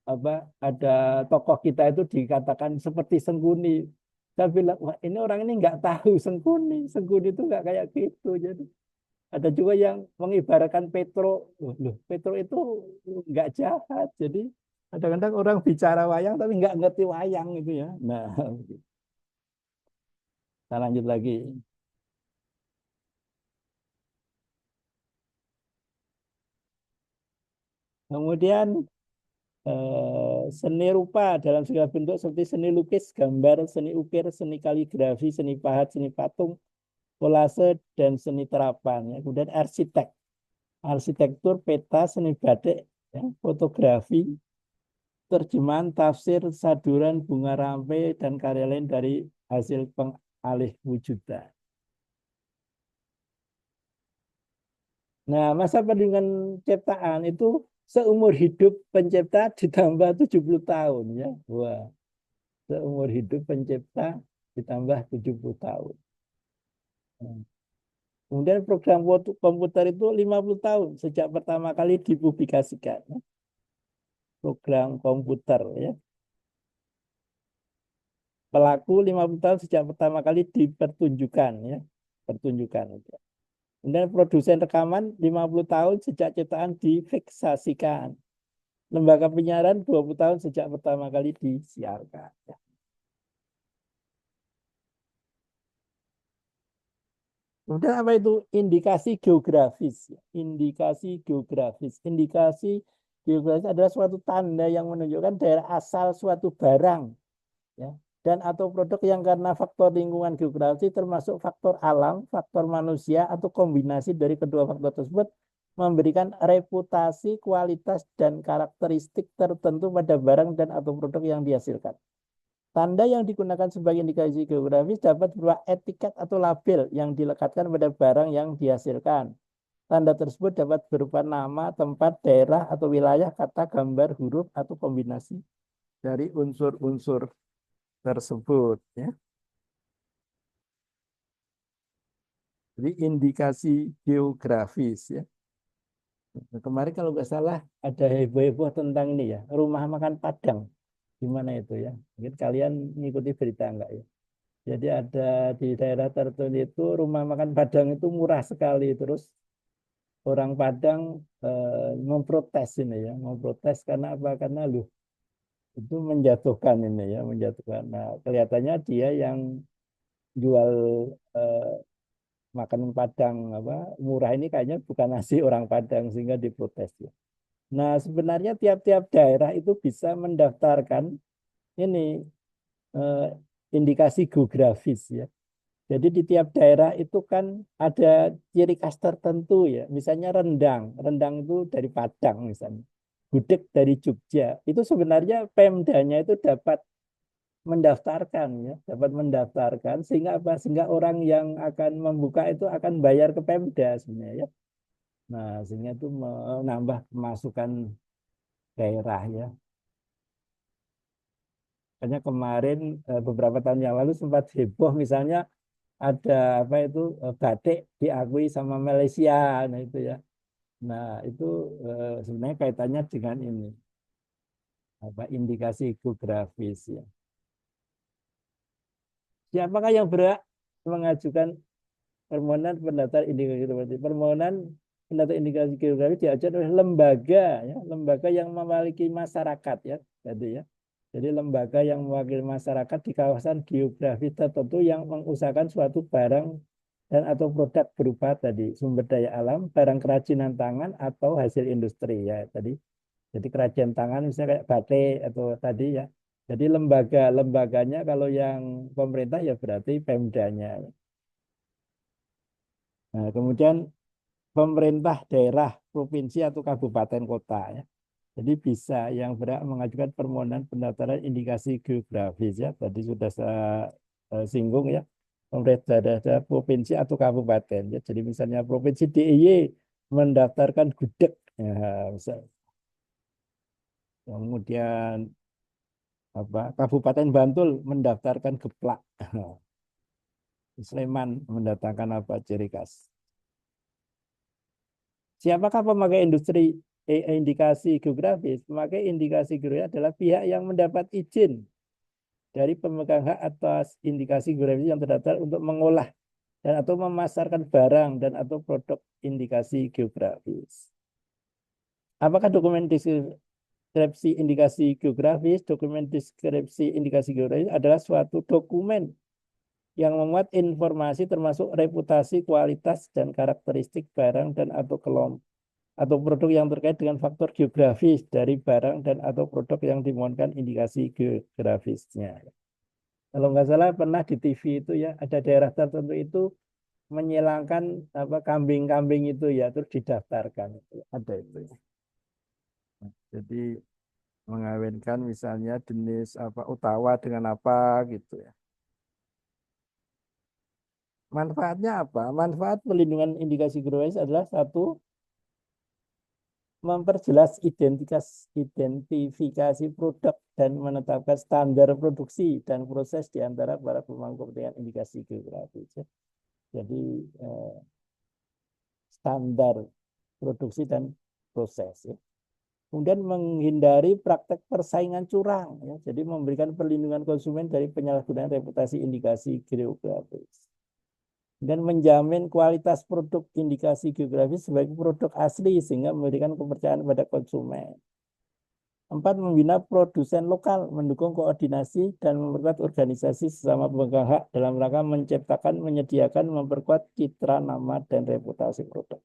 apa ada tokoh kita itu dikatakan seperti Sengkuni. Saya bilang, wah ini orang ini nggak tahu Sengkuni. Sengkuni itu nggak kayak gitu. Jadi ada juga yang mengibaratkan Petro. Loh, Petro itu nggak jahat. Jadi kadang-kadang orang bicara wayang tapi nggak ngerti wayang itu ya. Nah, kita lanjut lagi. Kemudian seni rupa dalam segala bentuk seperti seni lukis, gambar, seni ukir, seni kaligrafi, seni pahat, seni patung, kolase, dan seni terapan. Ya. Kemudian arsitektur, peta, seni batik, ya, fotografi, terjemahan, tafsir, saduran, bunga rampai, dan karya lain dari hasil pengalih wujudan. Nah, masa perlindungan ciptaan itu seumur hidup pencipta ditambah 70 tahun ya. Wah, seumur hidup pencipta ditambah 70 tahun. Kemudian program komputer itu 50 tahun sejak pertama kali dipublikasikan. Program komputer ya. Pelaku 50 tahun sejak pertama kali dipertunjukkan ya. Pertunjukan itu. Kemudian produsen rekaman 50 tahun sejak ciptaan difiksasikan. Lembaga penyiaran 20 tahun sejak pertama kali disiarkan. Ya. Kemudian apa itu indikasi geografis? Indikasi geografis. Indikasi geografis adalah suatu tanda yang menunjukkan daerah asal suatu barang, ya, dan atau produk yang karena faktor lingkungan geografi termasuk faktor alam, faktor manusia atau kombinasi dari kedua faktor tersebut memberikan reputasi, kualitas dan karakteristik tertentu pada barang dan atau produk yang dihasilkan. Tanda yang digunakan sebagai indikasi geografis dapat berupa etiket atau label yang dilekatkan pada barang yang dihasilkan. Tanda tersebut dapat berupa nama, tempat, daerah, atau wilayah, kata, gambar, huruf, atau kombinasi dari unsur-unsur tersebut. Ya. Jadi indikasi geografis. Ya. Kemarin kalau nggak salah ada heboh-heboh tentang ini ya, rumah makan Padang. Gimana itu ya? Mungkin kalian mengikuti berita enggak ya? Jadi ada di daerah tertentu itu rumah makan Padang itu murah sekali. Terus orang Padang memprotes ini ya, memprotes karena apa? Karena lu itu menjatuhkan ini ya, menjatuhkan. Nah, kelihatannya dia yang jual eh, makanan Padang apa murah ini kayaknya bukan nasi orang Padang sehingga diprotes ya. Nah, sebenarnya tiap-tiap daerah itu bisa mendaftarkan ini eh, indikasi geografis ya. Jadi di tiap daerah itu kan ada ciri khas tertentu ya. Misalnya rendang, rendang itu dari Padang misalnya. Gudeg dari Jogja. Itu sebenarnya Pemdanya itu dapat mendaftarkan ya, dapat mendaftarkan sehingga apa? Sehingga orang yang akan membuka itu akan bayar ke Pemda sebenarnya ya. Nah, sehingga itu menambah pemasukan daerah ya. Makanya kemarin beberapa tahun yang lalu sempat heboh misalnya ada apa itu batik diakui sama Malaysia, nah itu ya. Nah itu sebenarnya kaitannya dengan ini apa indikasi geografis ya. Siapakah yang berhak mengajukan permohonan pendaftaran indikasi geografi? Permohonan pendaftaran indikasi geografi diajukan oleh lembaga, ya, lembaga yang memiliki masyarakat, ya, tadi ya. Jadi lembaga yang mewakili masyarakat di kawasan geografi tertentu yang mengusahakan suatu barang dan atau produk berupa tadi sumber daya alam, barang kerajinan tangan atau hasil industri, ya tadi. Jadi kerajinan tangan misalnya kayak batik atau tadi ya. Jadi lembaganya kalau yang pemerintah ya berarti Pemdanya. Nah, kemudian pemerintah daerah, provinsi atau kabupaten kota, ya. Jadi bisa yang berhak mengajukan permohonan pendaftaran indikasi geografis, ya. Tadi sudah saya singgung, ya. Pemerintah daerah, provinsi atau kabupaten, ya. Jadi misalnya provinsi DIY mendaftarkan gudeg, ya, bisa. Kemudian Kabupaten Bantul mendaftarkan geplak. Sleman mendatangkan apa ciri khas. Siapakah pemakai indikasi geografis? Pemakai indikasi geografis adalah pihak yang mendapat izin dari pemegang hak atas indikasi geografis yang terdaftar untuk mengolah dan atau memasarkan barang dan atau produk indikasi geografis. Apakah dokumen deskripsi indikasi geografis? Dokumen deskripsi indikasi geografis adalah suatu dokumen yang memuat informasi termasuk reputasi, kualitas, dan karakteristik barang dan atau kelompok atau produk yang terkait dengan faktor geografis dari barang dan atau produk yang dimohonkan indikasi geografisnya. Kalau nggak salah pernah di TV itu ya ada daerah tertentu itu menyilangkan kambing-kambing itu ya terus didaftarkan ada itu. Jadi mengawinkan misalnya jenis utawa dengan apa gitu ya. Manfaatnya apa? Manfaat pelindungan indikasi geografis adalah satu, memperjelas identifikasi produk dan menetapkan standar produksi dan proses di antara para pemangku kepentingan indikasi geografis. Jadi standar produksi dan proses. Ya. Kemudian menghindari praktek persaingan curang. Ya. Jadi memberikan perlindungan konsumen dari penyalahgunaan reputasi indikasi geografis. Dan menjamin kualitas produk indikasi geografis sebagai produk asli sehingga memberikan kepercayaan pada konsumen. 4. Membina produsen lokal, mendukung koordinasi dan memperkuat organisasi sesama pemegang hak dalam rangka menciptakan, menyediakan, memperkuat citra, nama, dan reputasi produk.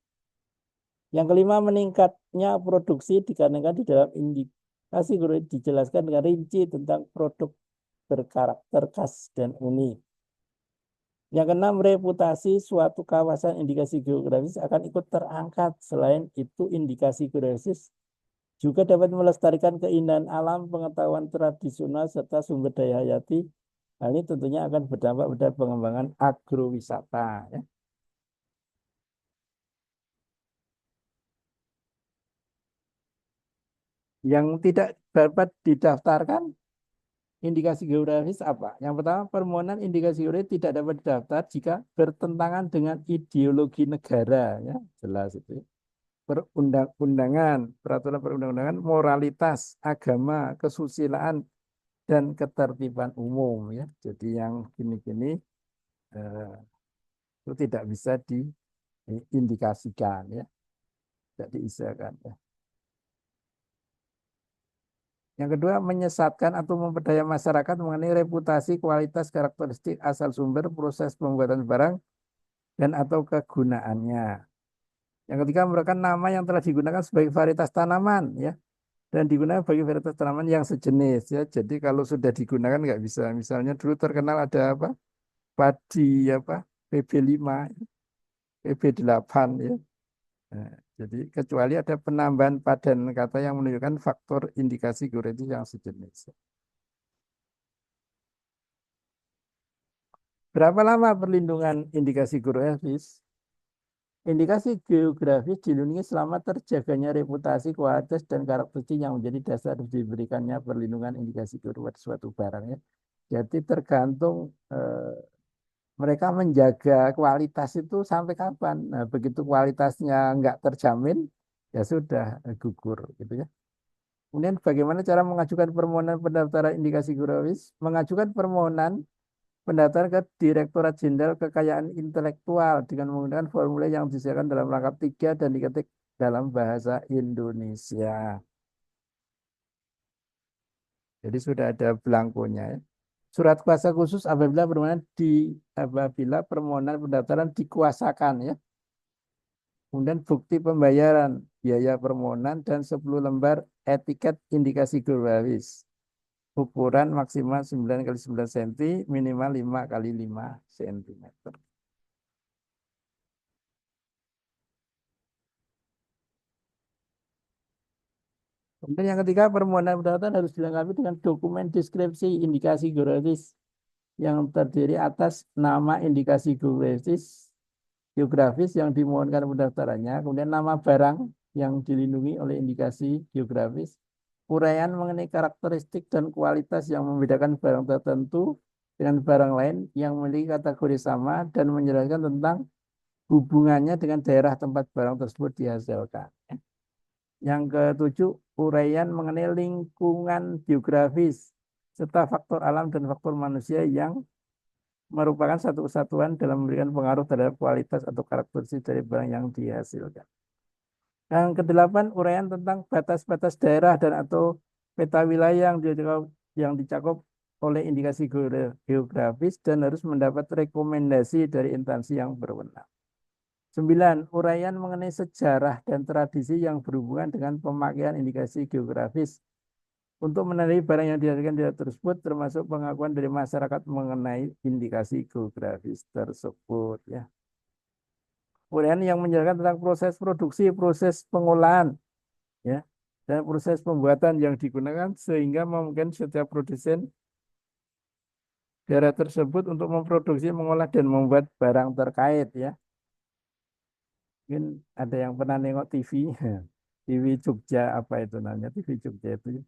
Yang kelima, meningkatnya produksi dikarenakan di dalam indikasi geografis dijelaskan dengan rinci tentang produk berkarakter khas dan unik. Yang keenam, reputasi suatu kawasan indikasi geografis akan ikut terangkat. Selain itu, indikasi geografis juga dapat melestarikan keindahan alam, pengetahuan tradisional, serta sumber daya hayati. Hal ini tentunya akan berdampak pada pengembangan agrowisata. Ya. Yang tidak dapat didaftarkan indikasi geografis apa? Yang pertama, permohonan indikasi geografis tidak dapat didaftar jika bertentangan dengan ideologi negara, ya jelas itu. Perundang-undangan, peraturan perundang-undangan, moralitas, agama, kesusilaan, dan ketertiban umum, ya. Jadi yang gini-gini itu tidak bisa diindikasikan, ya, tidak diisahkan. Ya. Yang kedua, menyesatkan atau memperdaya masyarakat mengenai reputasi, kualitas, karakteristik, asal sumber, proses pembuatan barang, dan atau kegunaannya. Yang ketiga, merupakan nama yang telah digunakan sebagai varietas tanaman, ya, dan digunakan sebagai varietas tanaman yang sejenis, ya. Jadi kalau sudah digunakan nggak bisa. Misalnya dulu terkenal ada padi PB5, PB8, ya. Nah, jadi kecuali ada penambahan padan kata yang menunjukkan faktor indikasi geografis yang sejenis. Berapa lama perlindungan indikasi geografis? Indikasi geografis dilindungi selama terjaganya reputasi, kualitas, dan karakteristik yang menjadi dasar diberikannya perlindungan indikasi geografis suatu barang. Ya. Jadi tergantung mereka menjaga kualitas itu sampai kapan. Nah, begitu kualitasnya nggak terjamin, ya sudah gugur, gitu ya. Kemudian bagaimana cara mengajukan permohonan pendaftaran indikasi geografis? Mengajukan permohonan pendaftaran ke Direktorat Jenderal Kekayaan Intelektual dengan menggunakan formulir yang disediakan dalam rangkap 3 dan diketik dalam bahasa Indonesia. Jadi sudah ada belangkonya ya. Surat kuasa khusus apabila permohonan pendaftaran dikuasakan ya. Kemudian bukti pembayaran biaya permohonan dan 10 lembar etiket indikasi geografis. Ukuran maksimal 9 kali 9 cm, minimal 5 kali 5 cm. Kemudian yang ketiga, permohonan pendaftaran harus dilengkapi dengan dokumen deskripsi indikasi geografis yang terdiri atas nama indikasi geografis yang dimohonkan pendaftarannya, kemudian nama barang yang dilindungi oleh indikasi geografis, uraian mengenai karakteristik dan kualitas yang membedakan barang tertentu dengan barang lain yang memiliki kategori sama dan menjelaskan tentang hubungannya dengan daerah tempat barang tersebut dihasilkan. Yang ketujuh, uraian mengenai lingkungan geografis serta faktor alam dan faktor manusia yang merupakan satu kesatuan dalam memberikan pengaruh terhadap kualitas atau karakteristik dari barang yang dihasilkan. Yang kedelapan, uraian tentang batas-batas daerah dan atau peta wilayah yang dicakup oleh indikasi geografis dan harus mendapat rekomendasi dari instansi yang berwenang. 9. Uraian mengenai sejarah dan tradisi yang berhubungan dengan pemakaian indikasi geografis untuk menandai barang yang dihasilkan di daerah tersebut, termasuk pengakuan dari masyarakat mengenai indikasi geografis tersebut. Ya. Uraian yang menjelaskan tentang proses produksi, proses pengolahan, ya, dan proses pembuatan yang digunakan sehingga memungkinkan setiap produsen daerah tersebut untuk memproduksi, mengolah, dan membuat barang terkait. Ya. Mungkin ada yang pernah nengok TV, TV Jogja apa itu namanya, TV Jogja itu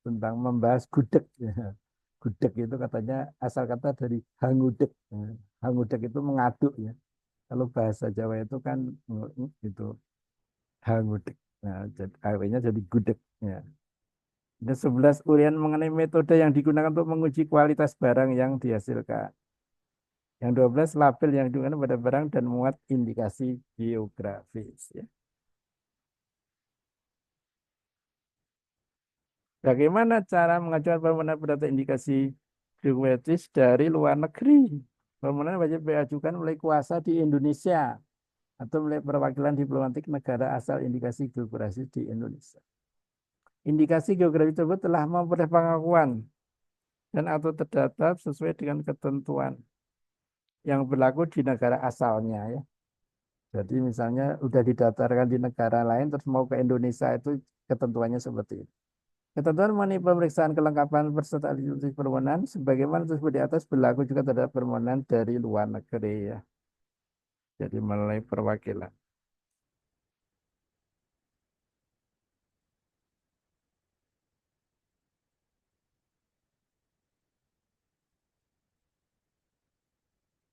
tentang membahas gudeg. Ya. Gudeg itu katanya asal kata dari hangudeg. Hangudeg itu mengaduk ya. Kalau bahasa Jawa itu kan itu hangudeg. Nah, akhirnya jadi gudeg. Ya. Dan 11 uraian mengenai metode yang digunakan untuk menguji kualitas barang yang dihasilkan. Yang 12 label yang digunakan pada barang dan muat indikasi geografis. Ya. Bagaimana cara mengajukan permohonan pendaftaran indikasi geografis dari luar negeri? Permohonan wajib diajukan oleh kuasa di Indonesia atau oleh perwakilan diplomatik negara asal indikasi geografis di Indonesia. Indikasi geografis tersebut telah memperoleh pengakuan dan atau terdaftar sesuai dengan ketentuan yang berlaku di negara asalnya ya. Jadi misalnya sudah didaftarkan di negara lain terus mau ke Indonesia itu ketentuannya seperti itu. Ketentuan mengenai pemeriksaan kelengkapan peserta institusi permohonan sebagaimana tersebut di atas berlaku juga terhadap permohonan dari luar negeri ya. Jadi melalui perwakilan.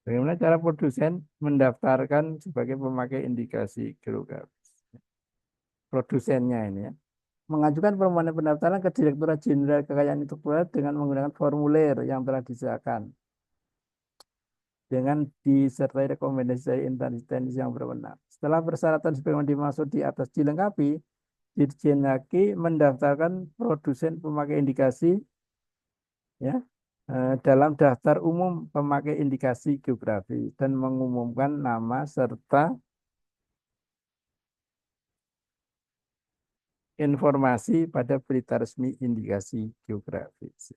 Bagaimana cara produsen mendaftarkan sebagai pemakai indikasi geografis? Produsennya ini ya. Mengajukan permohonan pendaftaran ke Direktorat Jenderal Kekayaan Intelektual dengan menggunakan formulir yang telah disediakan dengan disertai rekomendasi dari instansi yang berwenang. Setelah persyaratan sebagaimana dimaksud di atas dilengkapi, Dirjen Haki mendaftarkan produsen pemakai indikasi ya dalam daftar umum pemakai indikasi geografi dan mengumumkan nama serta informasi pada berita resmi indikasi geografis.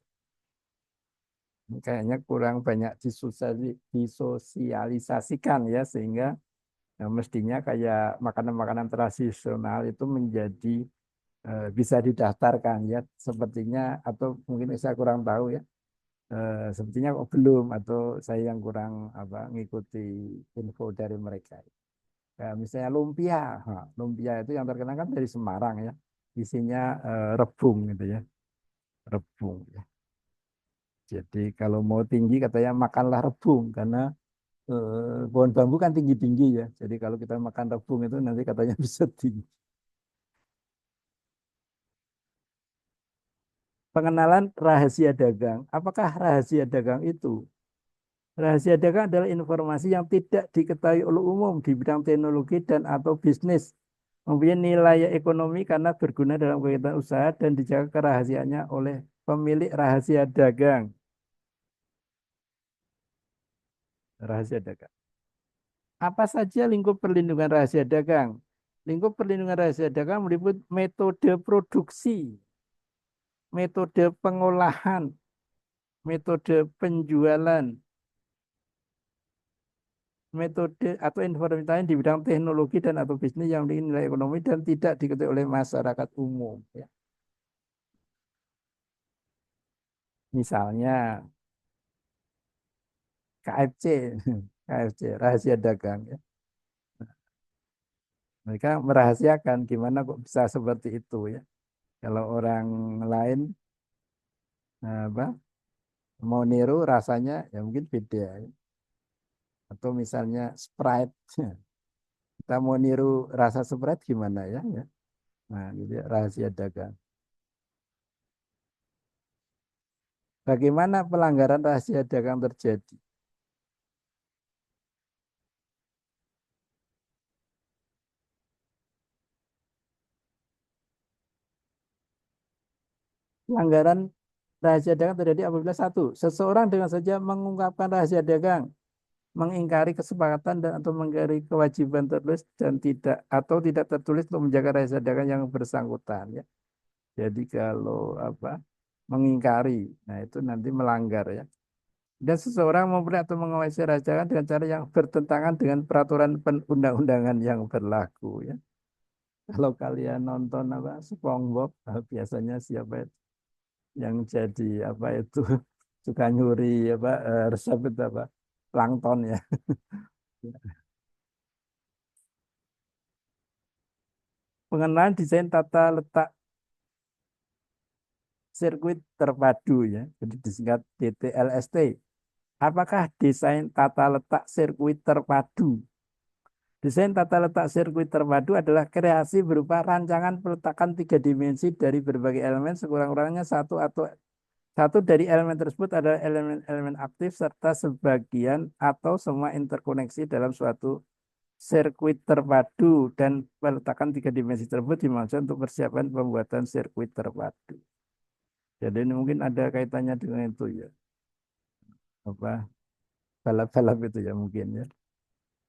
Ini kayaknya kurang banyak disosialisasikan ya sehingga mestinya kayak makanan-makanan tradisional itu menjadi bisa didaftarkan ya sepertinya atau mungkin saya kurang tahu ya sepertinya kok belum atau saya yang kurang apa ngikuti info dari mereka. Misalnya lumpia, lumpia itu yang terkenal kan dari Semarang ya, isinya rebung gitu ya, rebung. Ya. Jadi kalau mau tinggi katanya makanlah rebung karena pohon bambu kan tinggi-tinggi ya. Jadi kalau kita makan rebung itu nanti katanya bisa tinggi. Pengenalan rahasia dagang. Apakah rahasia dagang itu Rahasia dagang adalah informasi yang tidak diketahui oleh umum di bidang teknologi dan atau bisnis. Mempunyai nilai ekonomi karena berguna dalam kegiatan usaha dan dijaga kerahasiaannya oleh pemilik rahasia dagang. Rahasia dagang. Apa saja lingkup perlindungan rahasia dagang? Lingkup perlindungan rahasia dagang meliputi metode produksi, metode pengolahan, metode penjualan, metode atau informasi lain di bidang teknologi dan atau bisnis yang memiliki nilai ekonomi dan tidak diketahui oleh masyarakat umum. Ya. Misalnya KFC, KFC rahasia dagang. Ya. Mereka merahasiakan gimana kok bisa seperti itu ya. Kalau orang lain apa mau niru rasanya ya mungkin beda. Ya. Atau misalnya Sprite, kita mau niru rasa Sprite gimana ya? Ya. Nah, jadi rahasia dagang. Bagaimana pelanggaran rahasia dagang terjadi? Pelanggaran rahasia dagang terjadi apabila satu, seseorang dengan saja mengungkapkan rahasia dagang, mengingkari kesepakatan dan atau mengingkari kewajiban tertulis dan tidak tertulis untuk menjaga rahasia dagang yang bersangkutan ya. Jadi kalau apa mengingkari, nah itu nanti melanggar ya. Dan seseorang memperoleh atau mengawasi rahasia dagang dengan cara yang bertentangan dengan peraturan perundang-undangan yang berlaku ya. Kalau kalian nonton apa SpongeBob, biasanya siapa itu yang jadi apa itu suka nyuri apa resep itu apa plankton ya. Pengenalan desain tata letak sirkuit terpadu ya, jadi disingkat DTLST. Apakah desain tata letak sirkuit terpadu? Desain tata letak sirkuit terpadu adalah kreasi berupa rancangan peletakan tiga dimensi dari berbagai elemen sekurang-kurangnya satu dari elemen tersebut adalah elemen-elemen aktif serta sebagian atau semua interkoneksi dalam suatu sirkuit terpadu dan peletakan tiga dimensi tersebut dimaksud untuk persiapan pembuatan sirkuit terpadu. Jadi ini mungkin ada kaitannya dengan itu ya. Apa balap-balap itu ya mungkin ya.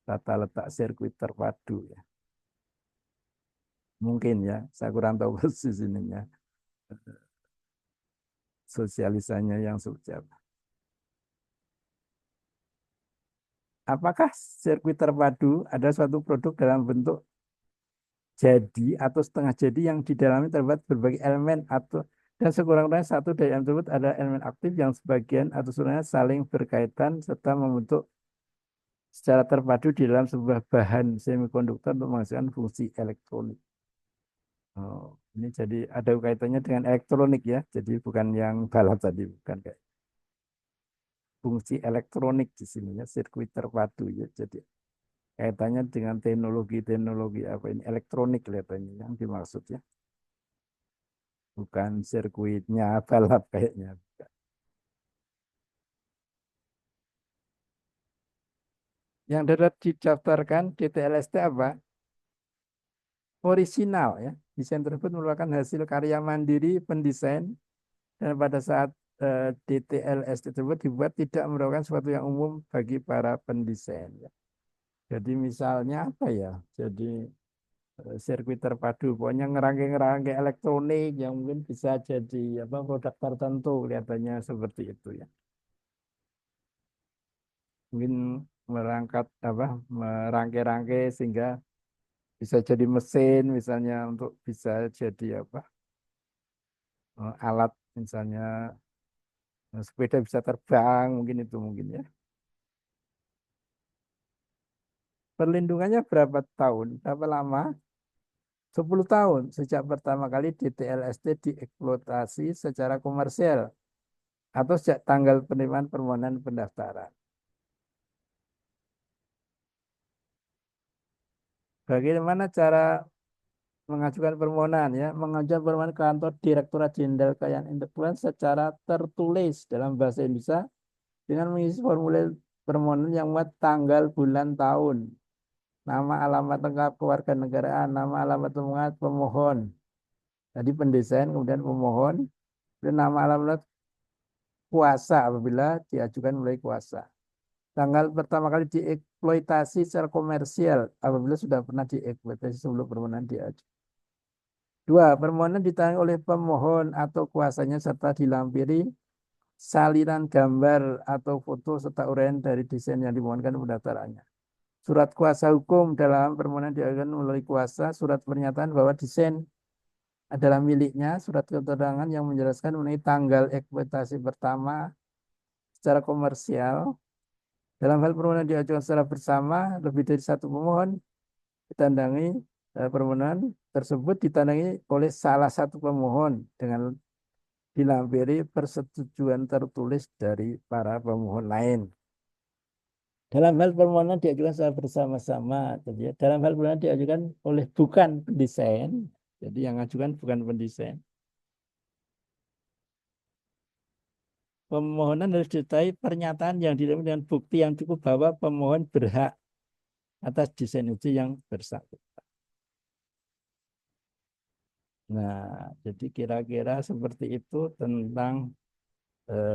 Tata letak sirkuit terpadu ya. Mungkin ya, saya kurang tahu persis ininya. Sosialisanya yang seperti apa. Apakah sirkuit terpadu ada suatu produk dalam bentuk jadi atau setengah jadi yang di dalamnya terdapat berbagai elemen atau dan sekurang-kurangnya satu dari elemen tersebut adalah elemen aktif yang sebagian atau seluruhnya saling berkaitan serta membentuk secara terpadu di dalam sebuah bahan semikonduktor untuk menghasilkan fungsi elektronik. Oh, ini jadi ada kaitannya dengan elektronik ya. Jadi bukan yang balap tadi, bukan kayak fungsi elektronik di sini ya, sirkuit terpadu ya. Jadi kaitannya dengan teknologi apa ini elektronik kelihatannya yang dimaksud ya. Bukan sirkuitnya balap kayaknya. Yang dapat didaftarkan DTLST apa? Orisinal ya. Desain tersebut merupakan hasil karya mandiri pendesain dan pada saat DTLST tersebut dibuat tidak merupakan sesuatu yang umum bagi para pendesain. Ya. Jadi misalnya apa ya? Jadi sirkuit terpadu, pokoknya ngerangkai elektronik yang mungkin bisa jadi apa produk tertentu kelihatannya seperti itu ya. Mungkin merangkai-rangkai sehingga bisa jadi mesin misalnya untuk bisa jadi apa alat misalnya sepeda bisa terbang mungkin itu mungkin ya. Perlindungannya berapa tahun? Berapa lama? 10 tahun sejak pertama kali DTLST dieksploitasi secara komersial atau sejak tanggal penerimaan permohonan pendaftaran. Bagaimana cara mengajukan permohonan ya? Mengajukan permohonan ke kantor Direktorat Jenderal Kekayaan Intelektual secara tertulis dalam bahasa Indonesia dengan mengisi formulir permohonan yang muat tanggal, bulan, tahun, nama, alamat lengkap kewarganegaraan, nama, alamat lengkap pemohon. Tadi pendesain, kemudian pemohon, dan nama, alamat kuasa apabila diajukan melalui kuasa. Tanggal pertama kali dieksploitasi secara komersial apabila sudah pernah dieksploitasi sebelum permohonan diajukan. 2. Permohonan ditangani oleh pemohon atau kuasanya serta dilampiri salinan gambar atau foto serta uraian dari desain yang dimohonkan pendaftarannya. Surat kuasa hukum dalam permohonan diajukan melalui kuasa, surat pernyataan bahwa desain adalah miliknya, surat keterangan yang menjelaskan mengenai tanggal eksploitasi pertama secara komersial. Dalam hal permohonan diajukan secara bersama, lebih dari satu pemohon ditandangi permohonan tersebut ditandangi oleh salah satu pemohon dengan dilampiri persetujuan tertulis dari para pemohon lain. Dalam hal permohonan diajukan secara bersama-sama, jadi dalam hal permohonan diajukan oleh bukan pendesain, jadi yang ajukan bukan pendesain. Pemohonan harus disertai pernyataan yang dilengkapi dengan bukti yang cukup bahwa pemohon berhak atas desain itu yang bersangkutan. Nah, jadi kira-kira seperti itu tentang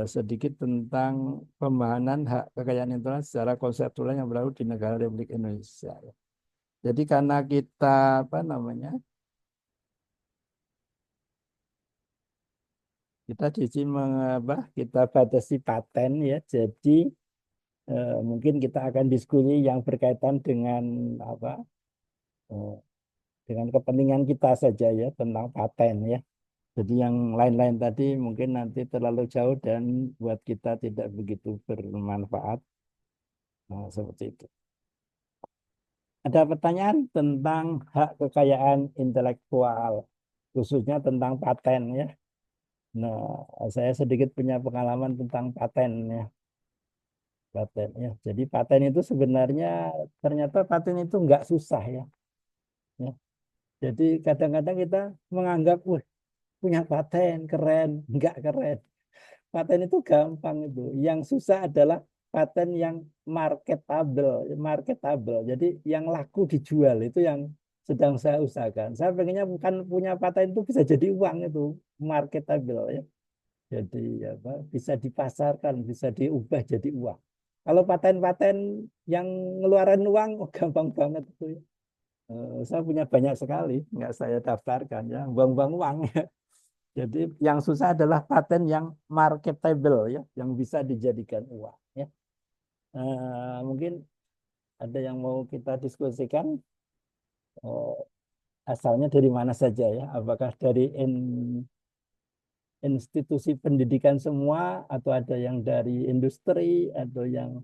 sedikit tentang pemahaman hak kekayaan intelektual secara konseptual yang berlaku di negara Republik Indonesia. Jadi karena kita kita di sini kita batasi paten ya. Jadi mungkin kita akan diskusi yang berkaitan dengan dengan kepentingan kita saja ya tentang paten ya. Jadi yang lain-lain tadi mungkin nanti terlalu jauh dan buat kita tidak begitu bermanfaat. Nah, seperti itu. Ada pertanyaan tentang hak kekayaan intelektual, khususnya tentang paten ya. Nah, saya sedikit punya pengalaman tentang paten ya. Paten ya. Jadi paten itu sebenarnya ternyata paten itu nggak susah ya. Ya. Jadi kadang-kadang kita menganggap, wah punya paten keren, nggak keren. Paten itu gampang itu. Yang susah adalah paten yang marketable. Jadi yang laku dijual itu yang sedang saya usahakan. Saya pengennya bukan punya paten itu bisa jadi uang itu, marketable ya. Jadi bisa dipasarkan, bisa diubah jadi uang. Kalau paten-paten yang ngeluarin uang, oh, gampang banget itu ya. Saya punya banyak sekali, nggak saya daftarkan ya, buang-buang uang ya. Jadi yang susah adalah paten yang marketable ya, yang bisa dijadikan uang ya. Mungkin ada yang mau kita diskusikan, asalnya dari mana saja ya? Apakah dari institusi pendidikan semua atau ada yang dari industri atau yang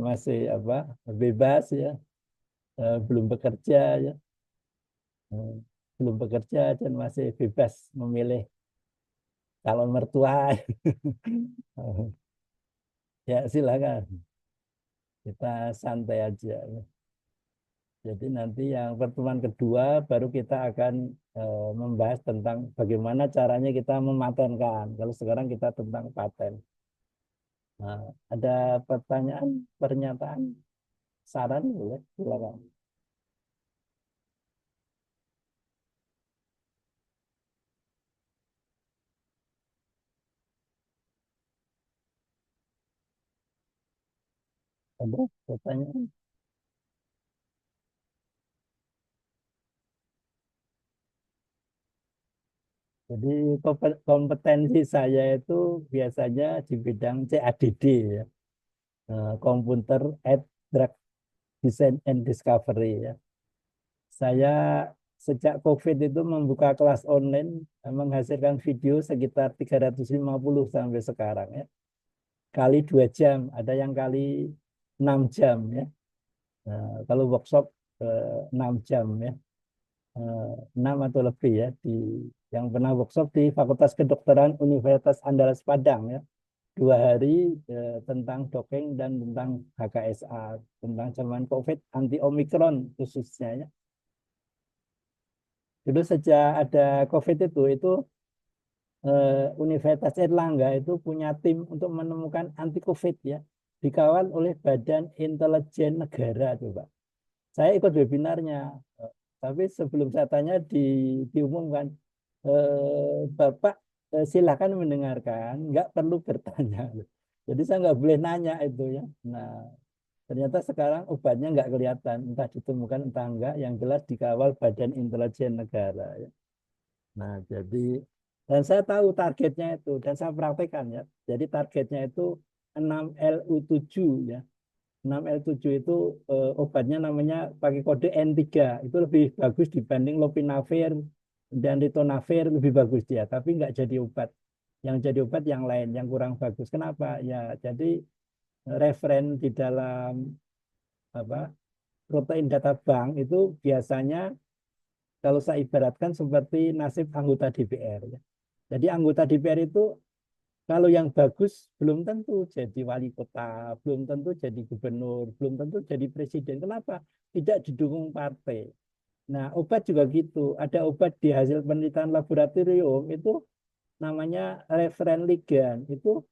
masih bebas ya, belum bekerja ya, Eh, belum bekerja dan masih bebas memilih calon mertua. Ya silakan, kita santai aja ya. Jadi nanti yang pertemuan kedua baru kita akan membahas tentang bagaimana caranya kita mematenkan. Kalau sekarang kita tentang paten. Nah, ada pertanyaan, pernyataan, saran boleh silakan. Ada pertanyaan? Jadi kompetensi saya itu biasanya di bidang CADD ya, Computer Aided Drug Design and Discovery ya. Saya sejak COVID itu membuka kelas online, menghasilkan video sekitar 350 sampai sekarang ya. Kali 2 jam, ada yang kali 6 jam ya. Nah, kalau workshop 6 jam ya. 6 atau lebih ya di yang pernah workshop di Fakultas Kedokteran Universitas Andalas Padang ya. 2 hari tentang dokeng dan tentang HKSA, tentang zaman COVID anti Omikron khususnya ya. Dulu sejak ada COVID itu Universitas Erlangga itu punya tim untuk menemukan anti COVID ya. dikawal oleh Badan Intelijen Negara, coba. Saya ikut webinarnya, tapi sebelum saya tanya diumumkan, Bapak silakan mendengarkan, nggak perlu bertanya. Jadi saya nggak boleh nanya itu ya. Nah, ternyata sekarang obatnya nggak kelihatan, entah ditemukan entah enggak, yang jelas dikawal Badan Intelijen Negara ya. Nah, jadi dan saya tahu targetnya itu dan saya praktekkan ya. Jadi targetnya itu 6LU7 ya. 6L7 itu obatnya namanya pakai kode N3. Itu lebih bagus dibanding lopinavir dan ritonavir, lebih bagus dia, tapi nggak jadi obat. Yang jadi obat yang lain yang kurang bagus. Kenapa? Ya, jadi referen di dalam apa protein data bank itu biasanya kalau saya ibaratkan seperti nasib anggota DPR ya. Jadi anggota DPR itu kalau yang bagus belum tentu jadi wali kota, belum tentu jadi gubernur, belum tentu jadi presiden. Kenapa? Tidak didukung partai. Nah, obat juga gitu. Ada obat di hasil penelitian laboratorium itu namanya referen ligand. Itu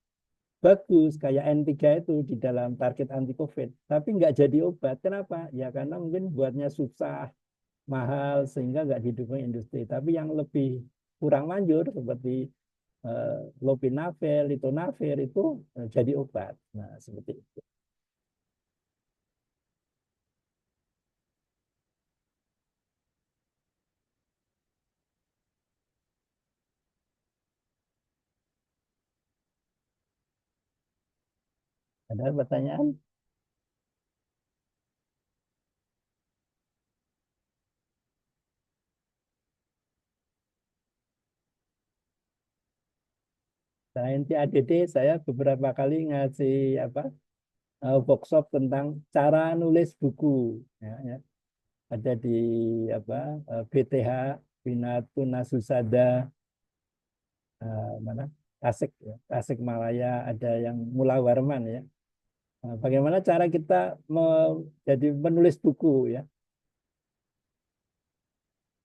bagus kayak N3 itu di dalam target anti COVID. Tapi nggak jadi obat. Kenapa? Ya karena mungkin buatnya susah, mahal sehingga nggak didukung industri. Tapi yang lebih kurang manjur seperti lopinavir, ritonavir itu jadi obat. Nah, seperti itu. Ada pertanyaan? Selain TADD, saya beberapa kali ngasih apa workshop tentang cara nulis buku. Ya, ya. Ada di apa BTH Bina Tuna Susada mana Tasik ya. Tasik Malaya, ada yang Mula Warman ya. Nah, bagaimana cara kita jadi penulis buku ya.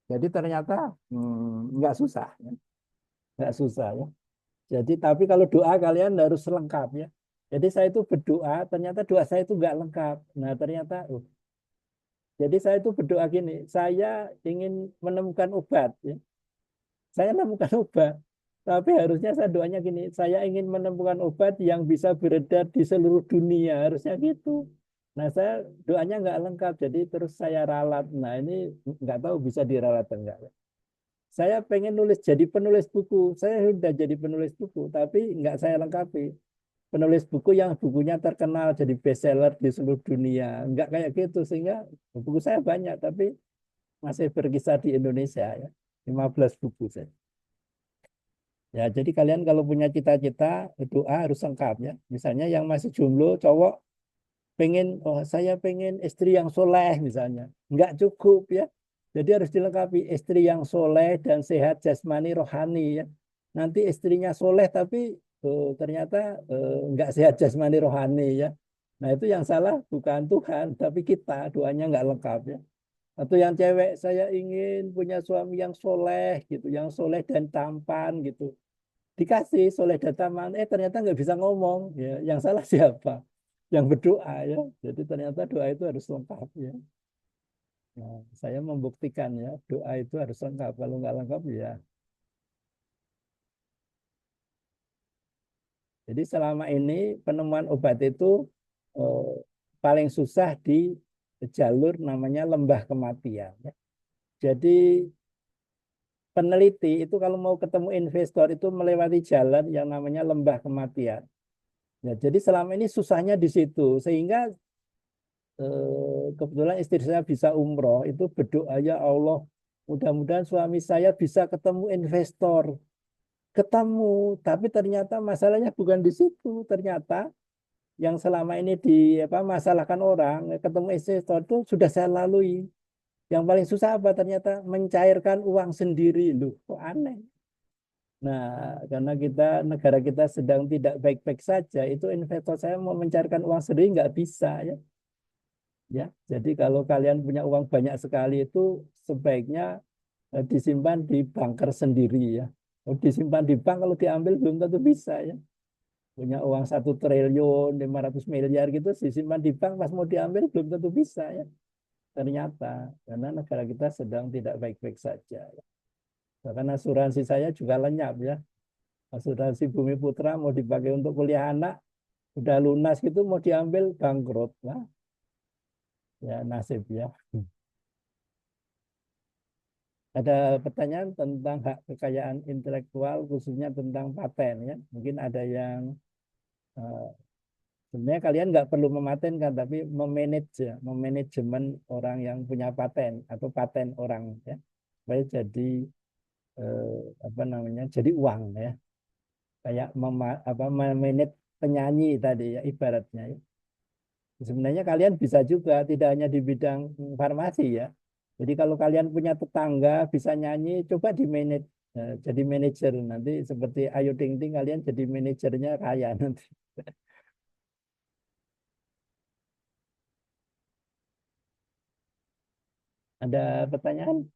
Jadi ternyata nggak susah ya. Nggak susah ya. Jadi tapi kalau doa kalian harus lengkap ya. Jadi saya itu berdoa, ternyata doa saya itu nggak lengkap. Nah ternyata, jadi saya itu berdoa gini, saya ingin menemukan obat ya. Saya menemukan obat, tapi harusnya saya doanya gini, saya ingin menemukan obat yang bisa beredar di seluruh dunia, harusnya gitu. Nah saya doanya nggak lengkap, jadi terus saya ralat. Nah ini nggak tahu bisa diralat atau enggak. Saya pengen nulis jadi penulis buku, saya sudah jadi penulis buku, tapi nggak saya lengkapi. Penulis buku yang bukunya terkenal jadi bestseller di seluruh dunia. Enggak kayak gitu, sehingga buku saya banyak, tapi masih berkisar di Indonesia ya. 15 buku saja. Ya, jadi kalian kalau punya cita-cita, doa harus lengkap ya. Misalnya yang masih jomblo, cowok pengen, oh saya pengen istri yang soleh misalnya. Enggak cukup ya. Jadi harus dilengkapi istri yang soleh dan sehat jasmani rohani ya. Nanti istrinya soleh tapi ternyata enggak sehat jasmani rohani ya. Nah itu yang salah bukan Tuhan, tapi kita doanya enggak lengkap ya. Atau yang cewek saya ingin punya suami yang soleh gitu, yang soleh dan tampan gitu. Dikasih soleh dan tampan, ternyata nggak bisa ngomong ya. Yang salah siapa? Yang berdoa ya. Jadi ternyata doa itu harus lengkap ya. Nah, saya membuktikan ya doa itu harus lengkap. Kalau nggak lengkap ya. Jadi selama ini penemuan obat itu eh, paling susah di jalur namanya lembah kematian. Ya. Jadi peneliti itu kalau mau ketemu investor itu melewati jalan yang namanya lembah kematian. Ya, jadi selama ini susahnya di situ sehingga kebetulan istri saya bisa umroh itu berdoa ya Allah mudah-mudahan suami saya bisa ketemu investor ketemu tapi ternyata masalahnya bukan di situ ternyata yang selama ini di apa masalahkan orang ketemu investor itu sudah saya lalui yang paling susah apa ternyata mencairkan uang sendiri loh kok aneh. Nah, karena negara kita sedang tidak baik-baik saja, itu investor saya mau mencairkan uang sendiri nggak bisa ya. Ya, jadi kalau kalian punya uang banyak sekali itu sebaiknya disimpan di banker sendiri ya. Kalau disimpan di bank kalau diambil belum tentu bisa ya. punya uang 1 triliun 500 miliar gitu disimpan di bank, pas mau diambil belum tentu bisa ya. Ternyata karena negara kita sedang tidak baik-baik saja. Ya. Bahkan asuransi saya juga lenyap ya. Asuransi Bumi Putra mau dipakai untuk kuliah anak, udah lunas gitu mau diambil bangkrut. Nah, ya nasib ya. Ada pertanyaan tentang hak kekayaan intelektual khususnya tentang paten ya. Mungkin ada yang eh, sebenarnya kalian nggak perlu mematenkan tapi memanage ya, memanajemen orang yang punya paten atau paten orang ya supaya jadi eh, apa namanya jadi uang ya kayak memanage penyanyi tadi ya ibaratnya ya. Sebenarnya kalian bisa juga tidak hanya di bidang farmasi ya. Jadi kalau kalian punya tetangga bisa nyanyi, coba di manage jadi manajer nanti seperti Ayu Ting Ting kalian jadi manajernya kaya nanti. Ada pertanyaan?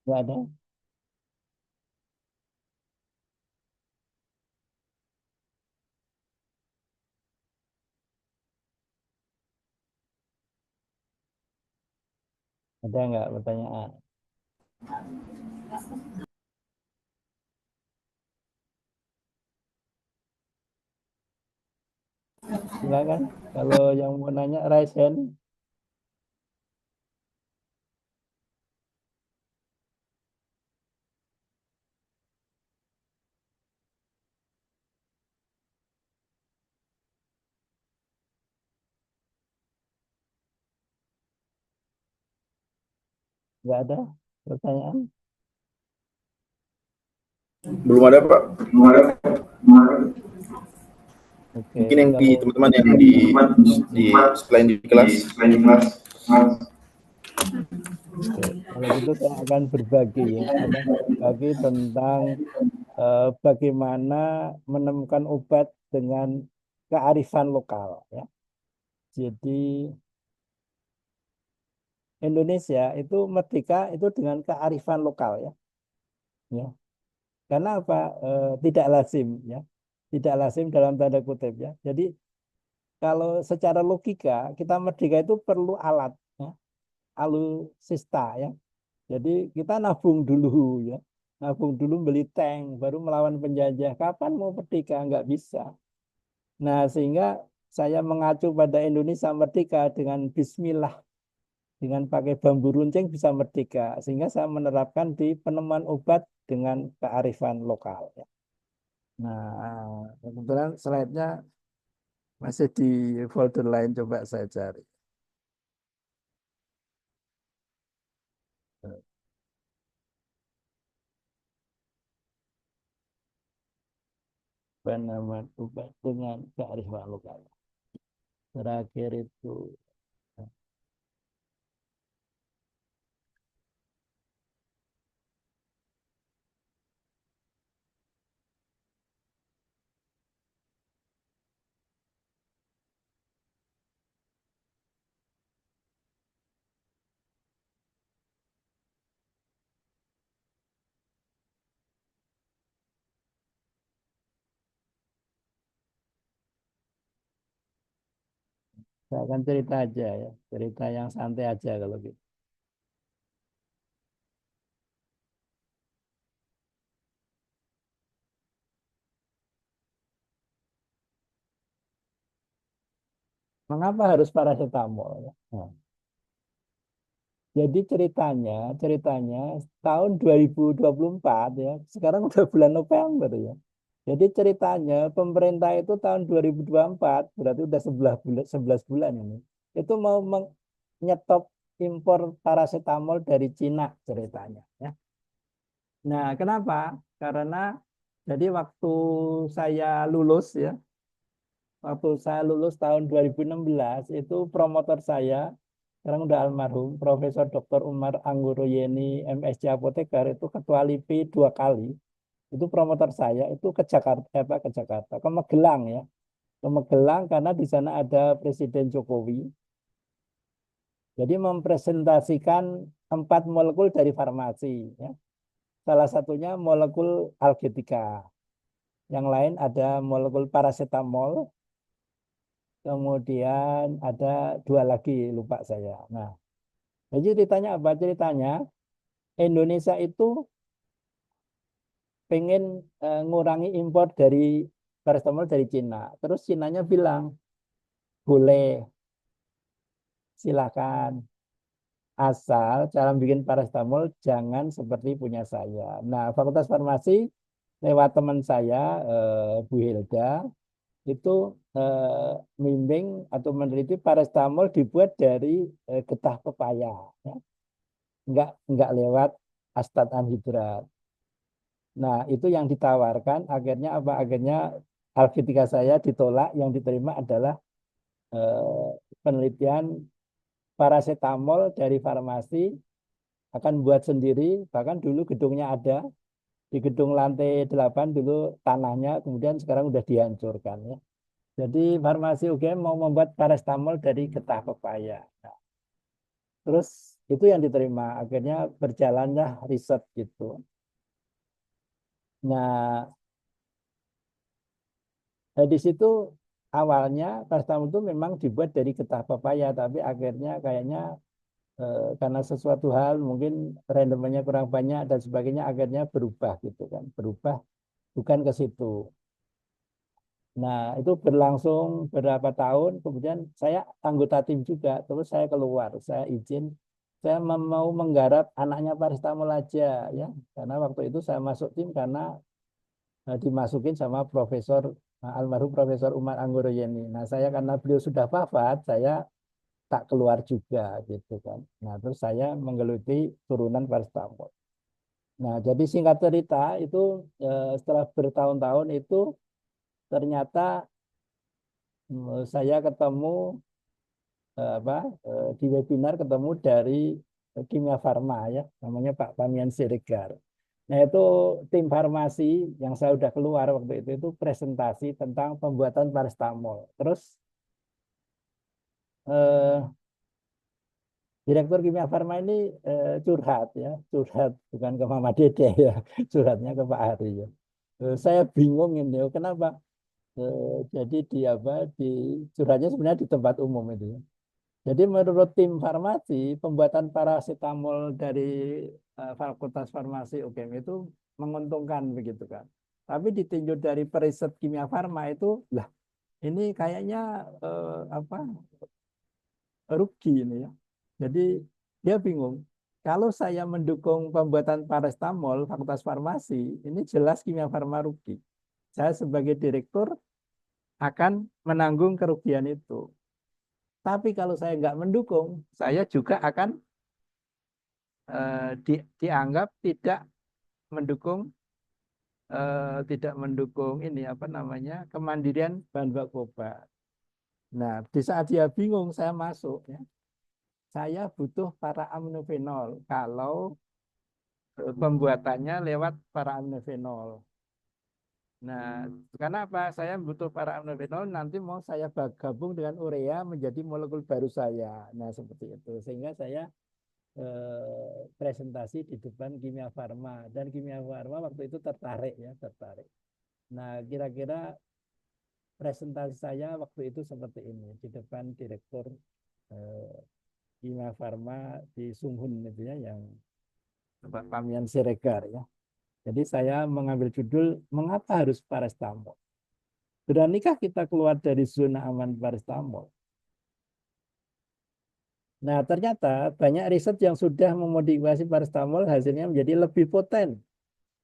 Nggak ada? Ada nggak pertanyaan? Silakan. Kalau yang mau nanya raise hand. Nggak ada pertanyaan? Belum ada Pak. Oke, Mungkin yang di kalau teman-teman yang di selain di kelas. oke, kalau gitu saya akan berbagi ya, berbagi tentang bagaimana menemukan obat dengan kearifan lokal ya. Jadi Indonesia itu merdeka itu dengan kearifan lokal ya. Ya. Karena apa? Tidak lazim ya. Tidak lazim dalam tanda kutip ya. Jadi kalau secara logika kita merdeka itu perlu alat ya. Alutsista ya. Jadi kita nabung dulu ya. Nabung dulu beli tank baru melawan penjajah. Kapan mau merdeka? Nggak bisa. Nah, sehingga saya mengacu pada Indonesia merdeka dengan bismillah, dengan pakai bambu runcing bisa merdeka. Sehingga saya menerapkan di penemuan obat dengan kearifan lokal. Ya. Nah, kebetulan slide-nya masih di folder lain, coba saya cari. Penemuan obat dengan kearifan lokal. Terakhir itu saya akan cerita aja ya, cerita yang santai aja kalau gitu. Mengapa harus paracetamol? Ya? Nah, jadi ceritanya tahun 2024 ya, sekarang udah bulan November ya. Jadi ceritanya pemerintah itu tahun 2024 berarti udah 11 bulan ini. Itu mau menyetop impor paracetamol dari Cina ceritanya ya. Nah, kenapa? Karena jadi waktu saya lulus ya, waktu saya lulus tahun 2016 itu promotor saya, sekarang udah almarhum, Profesor Dr. Umar Anggoro Yeni, MSc Apoteker, itu ketua LIPI 2 kali. Itu promotor saya itu ke Jakarta, ke Magelang ya. Ke Magelang karena di sana ada Presiden Jokowi. Jadi mempresentasikan 4 molekul dari farmasi ya. Salah satunya molekul algetika. Yang lain ada molekul paracetamol. Kemudian ada 2 lagi, lupa saya. Nah, jadi ceritanya apa? Ceritanya Indonesia itu pengen ngurangi impor dari paracetamol dari Cina. Terus Cinanya bilang, boleh, silakan. Asal cara bikin paracetamol jangan seperti punya saya. Nah, Fakultas Farmasi lewat teman saya, Bu Hilda, itu bimbing atau meneliti paracetamol dibuat dari getah pepaya. Ya. Enggak lewat astat anhidrat. Nah, itu yang ditawarkan. Akhirnya apa? Akhirnya ketika saya ditolak, yang diterima adalah penelitian paracetamol dari farmasi akan buat sendiri. Bahkan dulu gedungnya ada di gedung lantai 8 dulu tanahnya, kemudian sekarang udah dihancurkan ya. Jadi farmasi UGM mau membuat paracetamol dari getah pepaya. Nah, terus itu yang diterima. Akhirnya berjalanlah riset gitu. Nah, di situ awalnya paracetamol itu memang dibuat dari getah pepaya, tapi akhirnya kayaknya karena sesuatu hal mungkin randomnya kurang banyak dan sebagainya akhirnya berubah gitu kan. Berubah bukan ke situ. Nah, itu berlangsung beberapa tahun, kemudian saya anggota tim juga, terus saya keluar, saya izin, saya mau menggarap anaknya paracetamol aja ya, karena waktu itu saya masuk tim karena dimasukin sama almarhum Profesor Umar Anggoro Yeni. Nah, saya karena beliau sudah wafat, saya tak keluar juga gitu kan. Nah, terus saya menggeluti turunan paracetamol. Nah, jadi singkat cerita itu setelah bertahun-tahun itu ternyata saya ketemu di webinar ketemu dari Kimia Farma ya, namanya Pak Pamian Siregar. Nah, itu tim farmasi yang saya udah keluar waktu itu presentasi tentang pembuatan paracetamol. Terus eh, Direktur Kimia Farma ini curhat ya, curhat bukan ke Mama Dede ya, curhatnya ke Pak Hari ya. Saya bingung ini, kenapa? Jadi di curhatnya sebenarnya di tempat umum itu ya. Jadi menurut tim farmasi, pembuatan paracetamol dari Fakultas Farmasi UGM itu menguntungkan begitu kan. Tapi ditinjau dari periset kimia farma itu, lah ini kayaknya apa rugi ini ya. Jadi dia bingung. Kalau saya mendukung pembuatan paracetamol Fakultas Farmasi, ini jelas kimia farma rugi. Saya sebagai direktur akan menanggung kerugian itu. Tapi kalau saya nggak mendukung, saya juga akan dianggap tidak mendukung ini apa namanya kemandirian bahan baku obat. Nah, di saat dia bingung, saya masuk ya. Saya butuh para aminofenol kalau pembuatannya lewat para aminofenol. Nah, karena apa? Saya butuh para aminofenol nanti mau saya gabung dengan urea menjadi molekul baru saya. Nah, seperti itu. Sehingga saya presentasi di depan Kimia Farma dan Kimia Farma waktu itu tertarik ya, tertarik. Nah, kira-kira presentasi saya waktu itu seperti ini di depan direktur eh, Kimia Farma di Sunghun itu ya, yang Pak Pamian Siregar ya. Jadi saya mengambil judul mengapa harus paracetamol. Beranikah kita keluar dari zona aman paracetamol? Nah, ternyata banyak riset yang sudah memodifikasi paracetamol hasilnya menjadi lebih poten,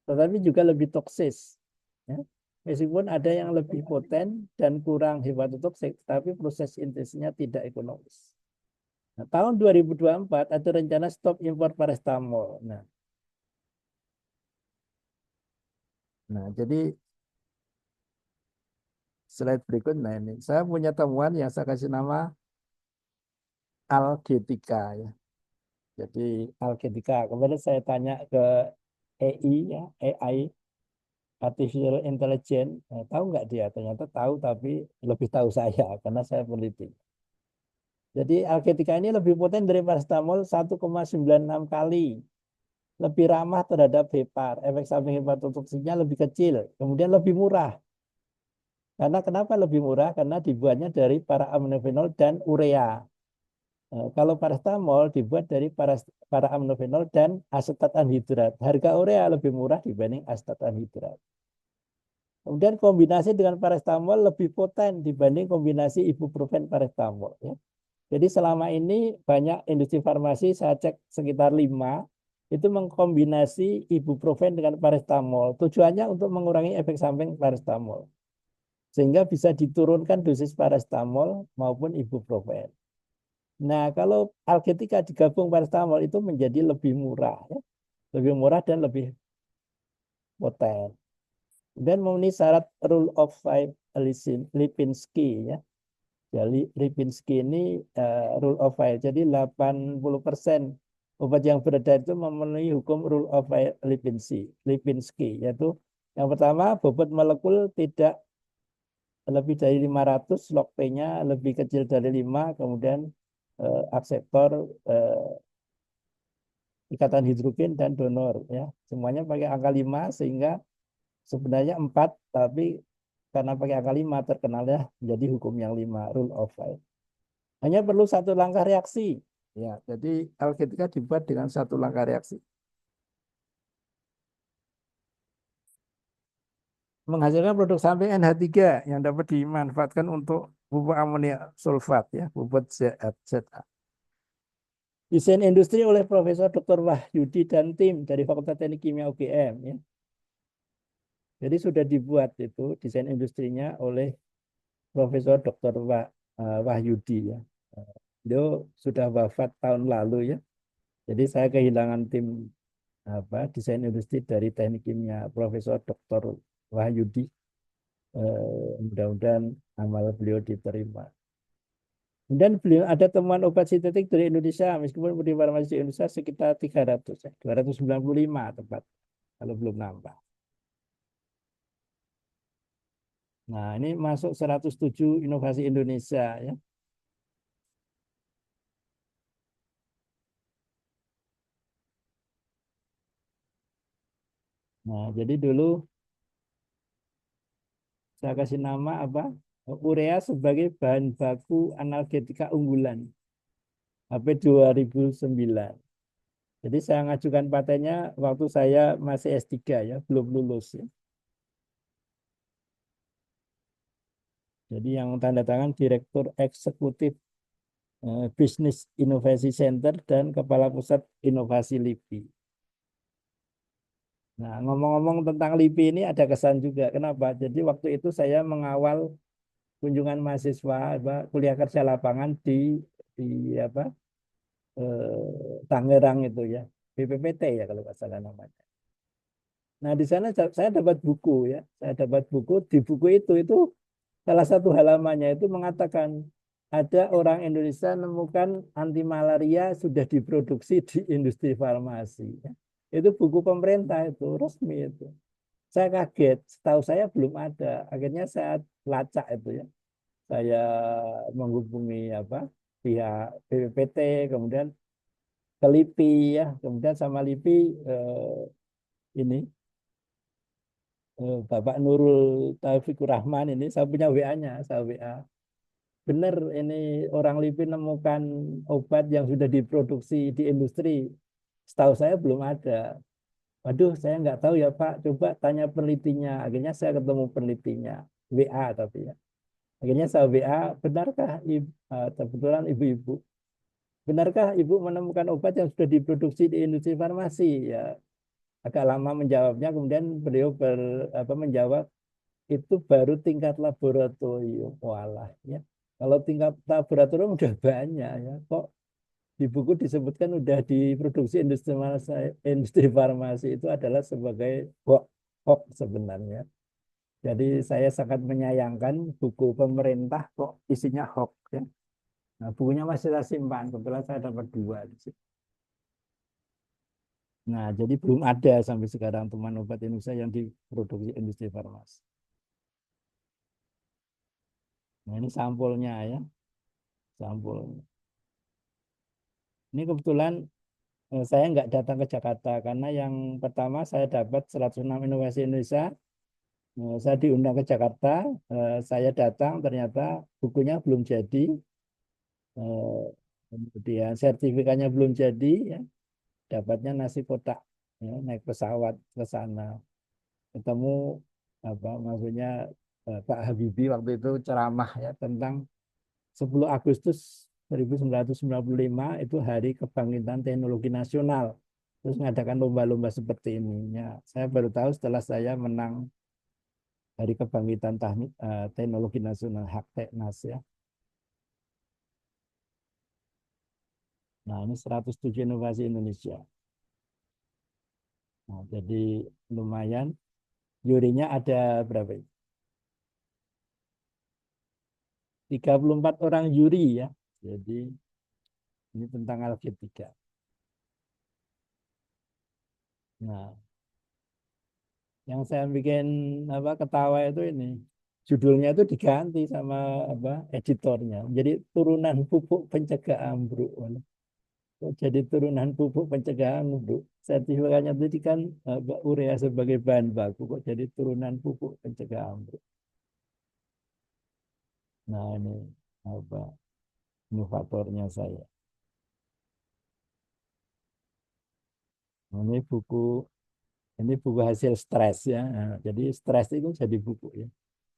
tetapi juga lebih toksis. Ya. Meskipun ada yang lebih poten dan kurang hepatotoksik, tapi proses intensifnya tidak ekonomis. Nah, tahun 2024 ada rencana stop impor paracetamol. Nah, jadi slide berikutnya ini. Saya punya temuan yang saya kasih nama algetika ya. Jadi algetika. Kemudian saya tanya ke AI ya, AI Artificial Intelligence. Tahu nggak dia? Ternyata tahu tapi lebih tahu saya karena saya peneliti. Jadi algetika ini lebih poten dari paracetamol 1,96 kali. Lebih ramah terhadap hepar. Efek samping hepatotoksinya lebih kecil. Kemudian lebih murah. Karena kenapa lebih murah? Karena dibuatnya dari para aminofenol dan urea. Kalau paracetamol dibuat dari para aminofenol dan asetat anhidrat. Harga urea lebih murah dibanding asetat anhidrat. Kemudian kombinasi dengan paracetamol lebih poten dibanding kombinasi ibuprofen paracetamol. Ya. Jadi selama ini banyak industri farmasi, saya cek sekitar 5, itu mengkombinasi ibuprofen dengan paracetamol. Tujuannya untuk mengurangi efek samping paracetamol. Sehingga bisa diturunkan dosis paracetamol maupun ibuprofen. Nah, kalau algetika digabung paracetamol itu menjadi lebih murah. Ya. Lebih murah dan lebih poten. Dan memenuhi syarat rule of five Lipinski ya. Jadi Lipinski ini rule of five. Jadi 80% obat yang beredar itu memenuhi hukum rule of five Lipinski. Yaitu yang pertama bobot molekul tidak lebih dari 500, log P-nya lebih kecil dari 5, kemudian akseptor ikatan hidrogen dan donor ya. Semuanya pakai angka 5 sehingga sebenarnya 4 tapi karena pakai angka 5 terkenalnya menjadi hukum yang 5 rule of five. Hanya perlu satu langkah reaksi. Ya, jadi algetika dibuat dengan satu langkah reaksi. Menghasilkan produk samping NH3 yang dapat dimanfaatkan untuk pupuk amonia sulfat ya, pupuk ZA. Desain industri oleh Profesor Dr. Wahyudi dan tim dari Fakultas Teknik Kimia UGM ya. Jadi sudah dibuat itu desain industrinya oleh Profesor Dr. Wahyudi ya. Beliau sudah wafat tahun lalu ya. Jadi saya kehilangan tim desain industri dari Teknik Kimia Profesor Dr. Wahyudi. Mudah-mudahan amal beliau diterima. Dan beliau ada temuan obat sintetik dari Indonesia, meskipun di farmasi Indonesia sekitar 300, 295 tepat, kalau belum nambah. Nah, ini masuk 107 inovasi Indonesia ya. Nah, jadi dulu saya kasih nama apa? Urea sebagai bahan baku analgetika unggulan. HP 2009. Jadi saya ngajukan patennya waktu saya masih S3 ya, belum lulus ya. Jadi yang tanda tangan Direktur Eksekutif Business Innovation Center dan Kepala Pusat Inovasi LIPI. Nah, ngomong-ngomong tentang LIPI ini ada kesan juga. Kenapa? Jadi waktu itu saya mengawal kunjungan mahasiswa kuliah kerja lapangan di Tangerang itu ya, BPPT ya kalau nggak salah namanya. Nah di sana saya dapat buku ya, saya dapat buku. Di buku itu salah satu halamannya itu mengatakan ada orang Indonesia menemukan anti malaria sudah diproduksi di industri farmasi. Ya. Itu buku pemerintah itu resmi itu. Saya kaget, setahu saya belum ada. Akhirnya saya lacak itu ya. Saya menghubungi pihak BPPT, kemudian ke LIPI ya, kemudian sama LIPI ini Bapak Nurul Taufikur Rahman ini saya punya WA-nya, saya WA. Benar ini orang LIPI nemukan obat yang sudah diproduksi di industri. Setahu saya belum ada. Waduh, saya nggak tahu ya Pak. Coba tanya penelitinya. Akhirnya saya ketemu penelitinya, WA tapi ya. Akhirnya saya WA, benarkah kebetulan ibu-ibu, benarkah ibu menemukan obat yang sudah diproduksi di industri farmasi? Ya, agak lama menjawabnya, kemudian beliau menjawab itu baru tingkat laboratorium. Walah ya. Kalau tingkat laboratorium udah banyak ya. Kok di buku disebutkan udah diproduksi industri farmasi itu adalah sebagai hoax sebenarnya. Jadi saya sangat menyayangkan buku pemerintah kok isinya hoax ya. Nah, bukunya masih saya simpan. Kebetulan saya dapat dua di situ. Nah, jadi belum ada sampai sekarang teman obat Indonesia yang diproduksi industri farmasi. Nah, ini sampulnya ya, sampul. Ini kebetulan saya nggak datang ke Jakarta karena yang pertama saya dapat 106 inovasi Indonesia. Saya diundang ke Jakarta, saya datang ternyata bukunya belum jadi, eh, kemudian sertifikatnya belum jadi, ya, dapatnya nasi kotak, ya, naik pesawat ke sana, ketemu apa maksudnya Pak Habibie waktu itu ceramah ya tentang 10 Agustus 1995 itu Hari Kebangkitan Teknologi Nasional. Terus mengadakan lomba-lomba seperti ini. Ya, saya baru tahu setelah saya menang Hari Kebangkitan Teknologi Nasional Hakteknas ya. Nah, ini 107 inovasi Indonesia. Nah, jadi lumayan. Jurinya ada berapa ini? 34 orang juri ya. Jadi ini tentang alketika. Nah, yang saya bikin apa ketawa itu ini judulnya itu diganti sama apa editornya. Jadi turunan pupuk pencegah ambruk. Kok jadi turunan pupuk pencegah ambruk. Sertifikatnya tadi kan urea sebagai bahan baku. Kok jadi turunan pupuk pencegah ambruk. Nah ini apa inovatornya saya. Nah, ini buku hasil stres ya. Nah, jadi stres itu jadi buku ya.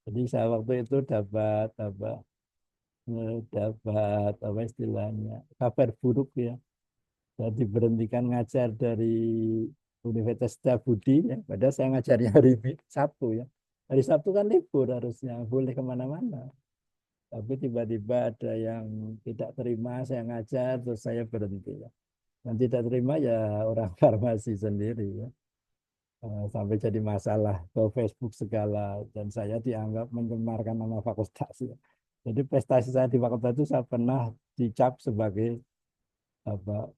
Jadi saya waktu itu dapat apa istilahnya kabar buruk ya. Saya diberhentikan ngajar dari Universitas Setiabudi ya. Padahal saya ngajarnya hari Sabtu ya. Hari Sabtu kan libur harusnya boleh kemana-mana. Tapi tiba-tiba ada yang tidak terima saya ngajar terus saya berhenti ya. Yang tidak terima ya orang farmasi sendiri ya. Sampai jadi masalah ke Facebook segala dan saya dianggap mencemarkan nama fakultas ya. Jadi prestasi saya di fakultas itu saya pernah dicap sebagai apa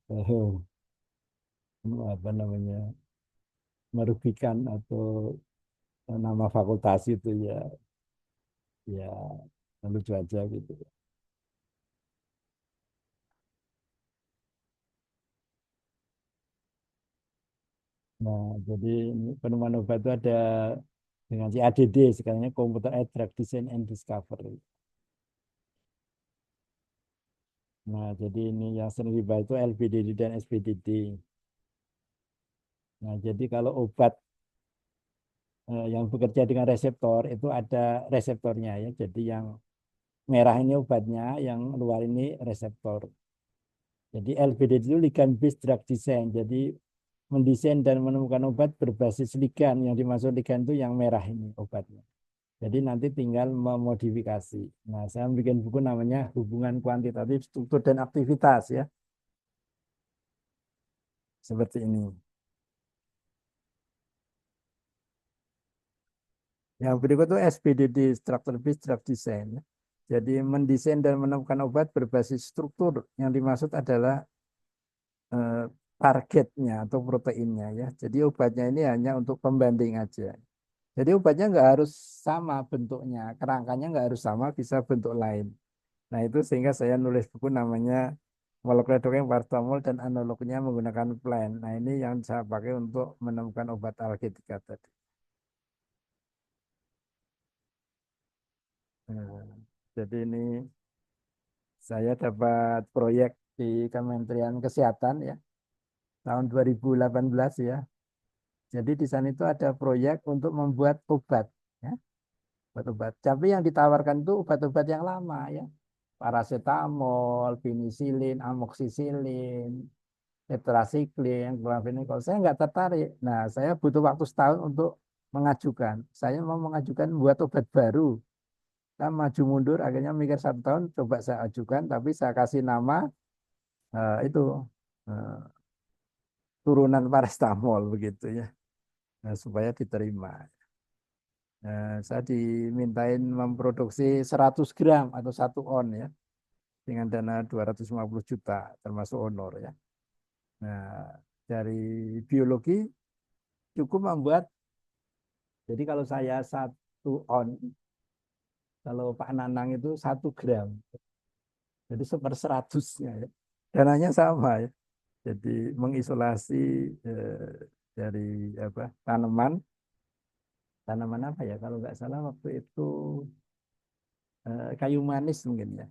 apa namanya merugikan atau nama fakultas itu ya ya lucu aja gitu. Nah, jadi penemuan obat itu ada dengan si ADD sekarang ini Computer Aided Drug Design and Discovery. Nah, jadi ini yang sering dibahas itu LPDD dan SPDD. Nah, jadi kalau obat yang bekerja dengan reseptor itu ada reseptornya ya. Jadi yang merah ini obatnya, yang luar ini reseptor. Jadi LPDD itu ligand based drug design. Jadi mendesain dan menemukan obat berbasis ligand. Yang dimaksud ligand itu yang merah ini obatnya. Jadi nanti tinggal memodifikasi. Nah, saya bikin buku namanya Hubungan Kuantitatif Struktur dan Aktivitas ya. Seperti ini. Yang berikut itu SPDD, Structure Based Drug Design. Jadi mendesain dan menemukan obat berbasis struktur. Yang dimaksud adalah eh, targetnya atau proteinnya ya. Jadi obatnya ini hanya untuk pembanding aja. Jadi obatnya nggak harus sama bentuknya, kerangkanya nggak harus sama, bisa bentuk lain. Nah itu sehingga saya nulis buku namanya molekuler doping paracetamol dan analognya menggunakan plan. Nah ini yang saya pakai untuk menemukan obat alketika tadi. Nah, jadi ini saya dapat proyek di Kementerian Kesehatan ya tahun 2018 ya. Jadi di sana itu ada proyek untuk membuat obat ya, obat-obat. Tapi yang ditawarkan itu obat-obat yang lama ya. Paracetamol, penisilin, amoksisilin, tetrasiklin, chlorphenicol. Saya nggak tertarik. Nah, saya butuh waktu setahun untuk mengajukan. Saya mau mengajukan buat obat baru. Saya maju mundur, akhirnya mikir 1 tahun, coba saya ajukan, tapi saya kasih nama itu eh, turunan paracetamol begitu ya, nah, supaya diterima. Saya dimintain memproduksi 100 gram atau 1 on ya, dengan dana 250 juta termasuk honor ya. Nah, dari biologi cukup membuat, jadi kalau saya 1 on, kalau Pak Nanang itu 1 gram, jadi 1/100-nya ya. Dananya sama ya. Jadi mengisolasi dari apa tanaman apa ya, kalau nggak salah waktu itu kayu manis mungkin ya.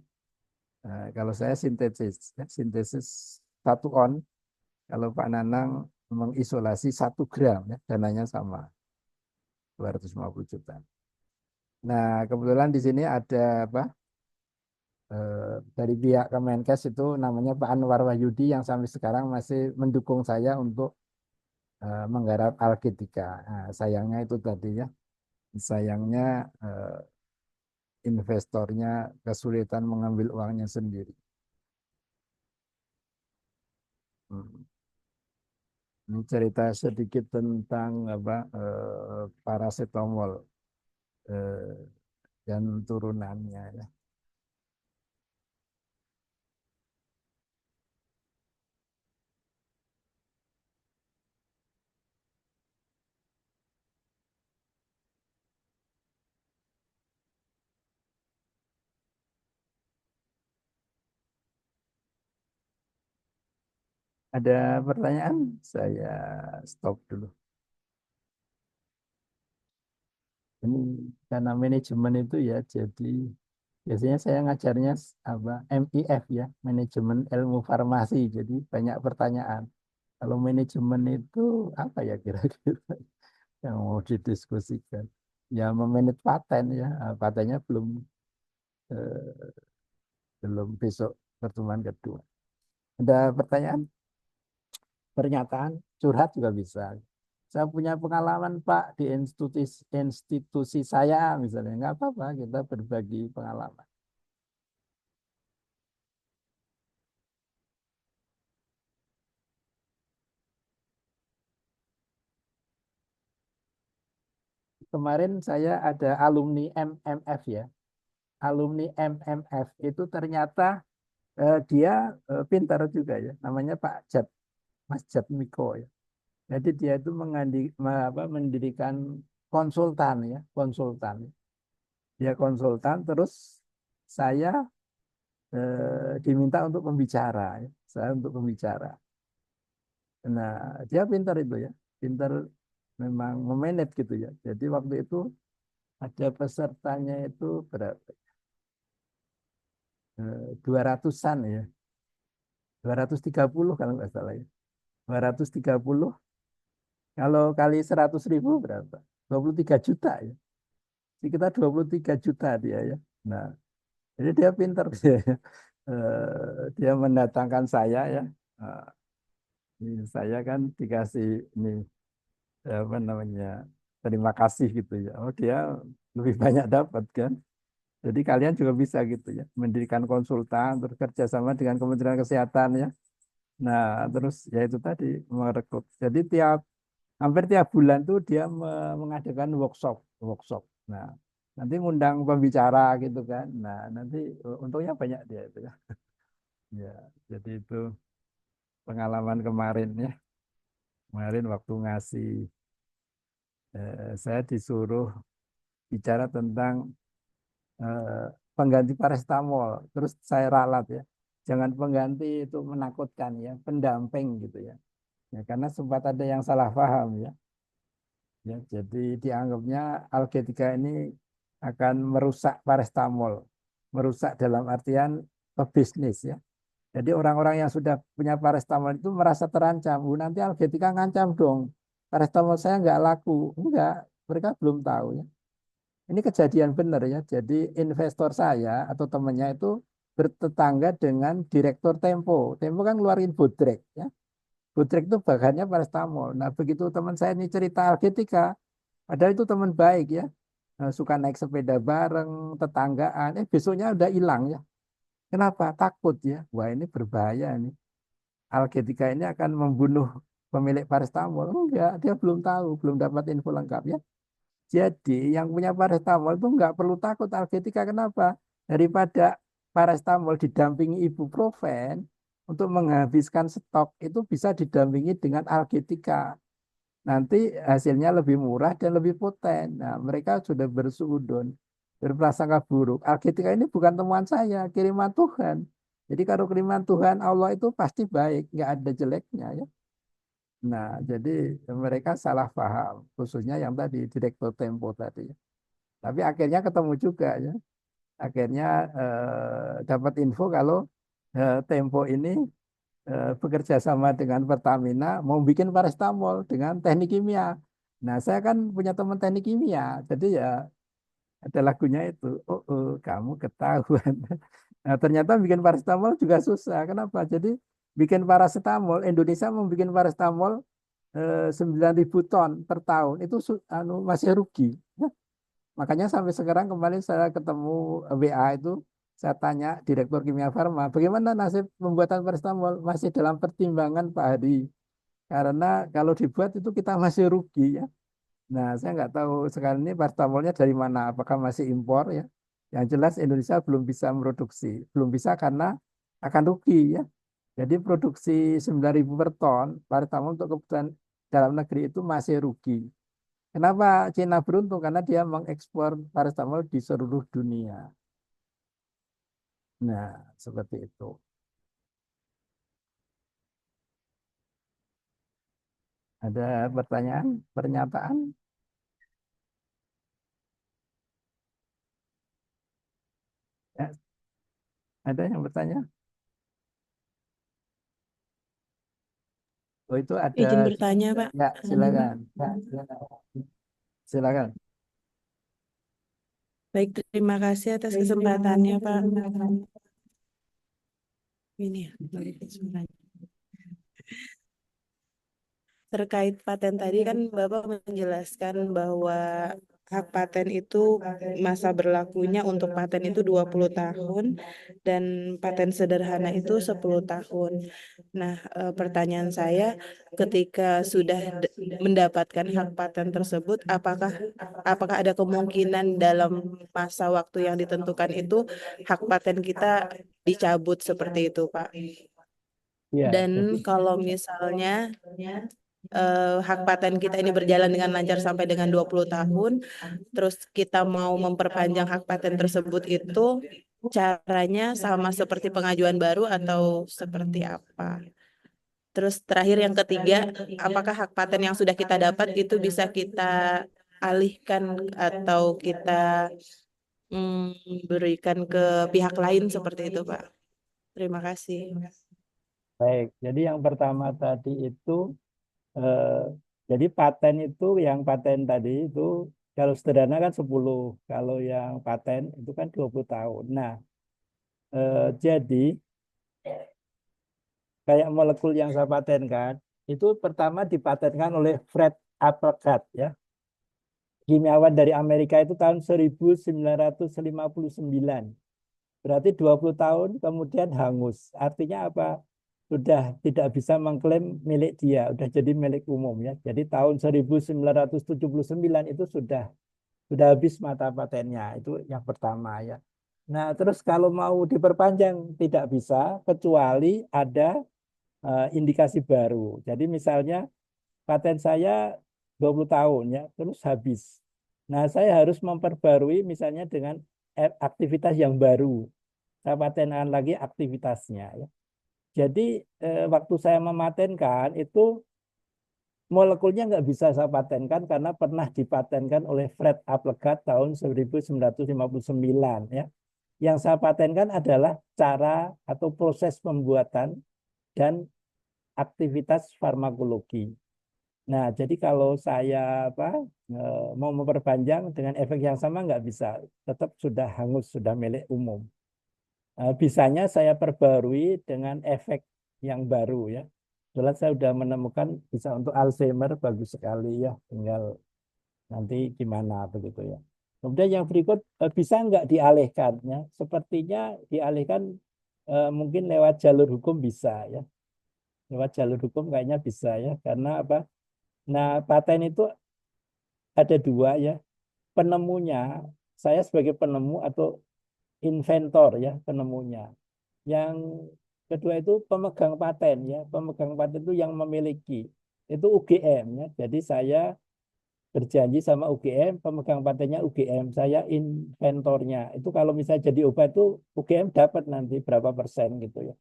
Kalau saya sintesis ya, sintesis 1 on, kalau Pak Nanang mengisolasi 1 gram ya, dananya sama 250 juta. Nah, kebetulan di sini ada apa? Dari pihak Kemenkes itu namanya Pak Anwar Wahyudi yang sampai sekarang masih mendukung saya untuk menggarap Alketika. Nah, sayangnya itu tadi ya, sayangnya investornya kesulitan mengambil uangnya sendiri. Ini cerita sedikit tentang apa paracetamol eh, dan turunannya ya. Ada pertanyaan? Saya stop dulu. Ini karena manajemen itu ya, jadi biasanya saya ngajarnya apa MIF ya, manajemen ilmu farmasi. Jadi banyak pertanyaan. Kalau manajemen itu apa ya kira-kira yang mau didiskusikan? Ya memanage paten ya, patennya eh, belum besok pertemuan kedua. Ada pertanyaan? Pernyataan, curhat juga bisa. Saya punya pengalaman Pak di institusi saya misalnya, nggak apa-apa kita berbagi pengalaman. Kemarin saya ada alumni MMF ya, alumni MMF itu ternyata dia pintar juga ya, namanya Pak Jat, Mas Jat Miko ya. Jadi dia itu mendirikan konsultan ya, konsultan. Dia konsultan, terus saya diminta untuk pembicara, ya. Saya untuk pembicara. Nah, dia pintar itu ya, pintar memang memanage gitu ya. Jadi waktu itu ada pesertanya itu berapa? 200-an ya, 230 kalau nggak salah ya. 230 kalau kali 100.000 berapa? 23 juta ya. Jadi kita 23 juta dia ya. Nah, jadi dia pintar dia, ya. Dia mendatangkan saya ya. Saya kan dikasih ini apa namanya, terima kasih gitu ya. Oh dia lebih banyak dapat kan. Jadi kalian juga bisa gitu ya, mendirikan konsultan, terus kerjasama dengan Kementerian Kesehatan ya. Nah terus ya itu tadi merekrut. Jadi hampir tiap bulan tuh dia mengadakan workshop. Nah nanti ngundang pembicara gitu kan. Nah nanti untungnya banyak dia itu ya. Ya jadi itu pengalaman kemarin ya. Kemarin waktu ngasih saya disuruh bicara tentang pengganti paracetamol. Terus saya ralat ya. Jangan pengganti itu menakutkan ya, pendamping gitu ya. Ya karena sempat ada yang salah paham ya. Ya, jadi dianggapnya Algetika ini akan merusak paracetamol. Merusak dalam artian pebisnis ya. Jadi orang-orang yang sudah punya paracetamol itu merasa terancam. Nanti Algetika ngancam dong. Paracetamol saya nggak laku. Enggak, mereka belum tahu ya. Ini kejadian benar ya. Jadi investor saya atau temannya itu bertetangga dengan direktur Tempo. Tempo kan ngeluarin Bodrek ya. Bodrek itu bahannya paracetamol. Nah begitu teman saya ini cerita Algetika, padahal itu teman baik ya. Suka naik sepeda bareng, tetanggaan. Besoknya udah hilang ya. Kenapa? Takut ya. Wah ini berbahaya nih. Algetika ini akan membunuh pemilik paracetamol. Enggak, dia belum tahu, belum dapat info lengkap ya. Jadi yang punya paracetamol itu nggak perlu takut algetika. Kenapa? Daripada paracetamol didampingi ibuprofen untuk menghabiskan stok itu bisa didampingi dengan algetika. Nanti hasilnya lebih murah dan lebih poten. Nah, mereka sudah bersuudon, berprasangka buruk. Algetika ini bukan temuan saya, kiriman Tuhan. Jadi kalau kiriman Tuhan Allah itu pasti baik, nggak ada jeleknya ya. Nah, jadi mereka salah paham, khususnya yang tadi Direktur Tempo tadi. Tapi akhirnya ketemu juga ya. Akhirnya dapat info kalau Tempo ini bekerja sama dengan Pertamina mau bikin paracetamol dengan teknik kimia. Nah, saya kan punya teman teknik kimia, jadi ya ada lagunya itu. Oh, oh kamu ketahuan. Nah, ternyata bikin paracetamol juga susah. Kenapa? Jadi bikin paracetamol, Indonesia mau bikin paracetamol 9.000 ton per tahun itu masih rugi. Ya, makanya sampai sekarang kemarin saya ketemu WA itu, saya tanya Direktur Kimia Farma, bagaimana nasib pembuatan paracetamol? Masih dalam pertimbangan Pak Hadi. Karena kalau dibuat itu kita masih rugi ya. Nah, saya nggak tahu sekarang ini paracetamolnya dari mana, apakah masih impor ya. Yang jelas Indonesia belum bisa produksi, belum bisa karena akan rugi ya. Jadi produksi 9.000 per ton paracetamol untuk kebutuhan dalam negeri itu masih rugi. Kenapa Cina beruntung? Karena dia mengekspor paracetamol di seluruh dunia. Nah, seperti itu. Ada pertanyaan, pernyataan? Ya, ada yang bertanya? Oh, itu ada. Izin bertanya, Pak. Ya, silakan. Ya, silakan. Silakan. Baik, terima kasih atas kesempatannya, Pak. Ini ya, suaranya. Terkait paten tadi kan Bapak menjelaskan bahwa hak paten itu masa berlakunya untuk paten itu 20 tahun dan paten sederhana itu 10 tahun. Nah, pertanyaan saya ketika sudah mendapatkan hak paten tersebut, apakah ada kemungkinan dalam masa waktu yang ditentukan itu hak paten kita dicabut seperti itu, Pak? Ya, Dan jadi kalau misalnya hak paten kita ini berjalan dengan lancar sampai dengan 20 tahun, terus kita mau memperpanjang hak paten tersebut itu caranya sama seperti pengajuan baru atau seperti apa? Terus terakhir yang ketiga, apakah hak paten yang sudah kita dapat itu bisa kita alihkan atau kita berikan ke pihak lain seperti itu, Pak? Terima kasih. baik. Jadi yang pertama tadi itu, eh, jadi paten itu, yang paten tadi itu kalau sederhana kan 10, kalau yang paten itu kan 20 tahun. Nah, jadi kayak molekul yang saya patenkan, itu pertama dipatenkan oleh Fred Applegate ya. Kimiawan dari Amerika itu tahun 1959. Berarti 20 tahun kemudian hangus. Artinya apa? Sudah tidak bisa mengklaim milik dia, sudah jadi milik umum ya. Jadi tahun 1979 itu sudah habis masa patennya. Itu yang pertama ya. Nah, terus kalau mau diperpanjang tidak bisa kecuali ada indikasi baru. Jadi misalnya paten saya 20 tahun ya, terus habis. Nah, saya harus memperbarui misalnya dengan aktivitas yang baru. Saya patenkan lagi aktivitasnya ya. Jadi waktu saya mematenkan itu molekulnya nggak bisa saya patenkan karena pernah dipatenkan oleh Fred Applegate tahun 1959 ya. Yang saya patenkan adalah cara atau proses pembuatan dan aktivitas farmakologi. Nah, jadi kalau saya mau memperpanjang dengan efek yang sama nggak bisa, tetap sudah hangus, sudah milik umum. Bisanya saya perbarui dengan efek yang baru ya. Jelas saya sudah menemukan bisa untuk Alzheimer bagus sekali ya, tinggal nanti gimana begitu ya. Kemudian yang berikut bisa nggak dialihkan ya? Sepertinya dialihkan mungkin lewat jalur hukum bisa ya. Lewat jalur hukum kayaknya bisa ya, karena apa? Nah, paten itu ada dua ya. penemunya, saya sebagai penemu atau inventor ya penemunya. Yang kedua itu pemegang paten ya, pemegang paten itu yang memiliki itu UGM ya. Jadi saya berjanji sama UGM, pemegang patennya UGM, saya inventornya. Itu kalau misalnya jadi obat itu UGM dapat nanti berapa persen gitu ya.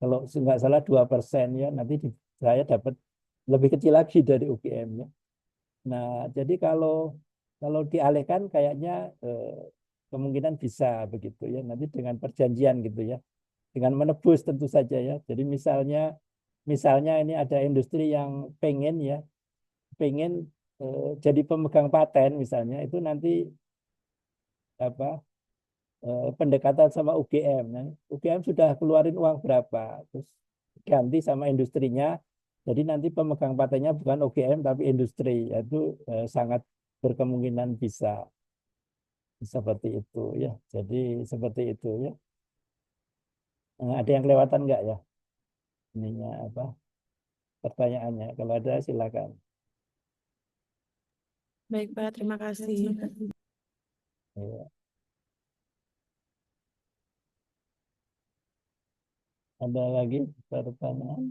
Kalau nggak salah 2% ya, nanti saya dapat lebih kecil lagi dari UGM ya. Nah, jadi kalau dialihkan kayaknya kemungkinan bisa begitu ya. Nanti dengan perjanjian gitu ya, dengan menebus tentu saja ya. Jadi misalnya ini ada industri yang pengen jadi pemegang paten misalnya, itu nanti apa pendekatan sama UGM. Nah, UGM sudah keluarin uang berapa, terus ganti sama industrinya. Jadi nanti pemegang patennya bukan UGM tapi industri, yaitu sangat berkemungkinan bisa seperti itu ya. Jadi seperti itu ya. Ada yang kelewatan nggak ya? Ininya apa? Pertanyaannya. Kalau ada silakan. Baik, Pak. Terima kasih. Ya. Ada lagi pertanyaan?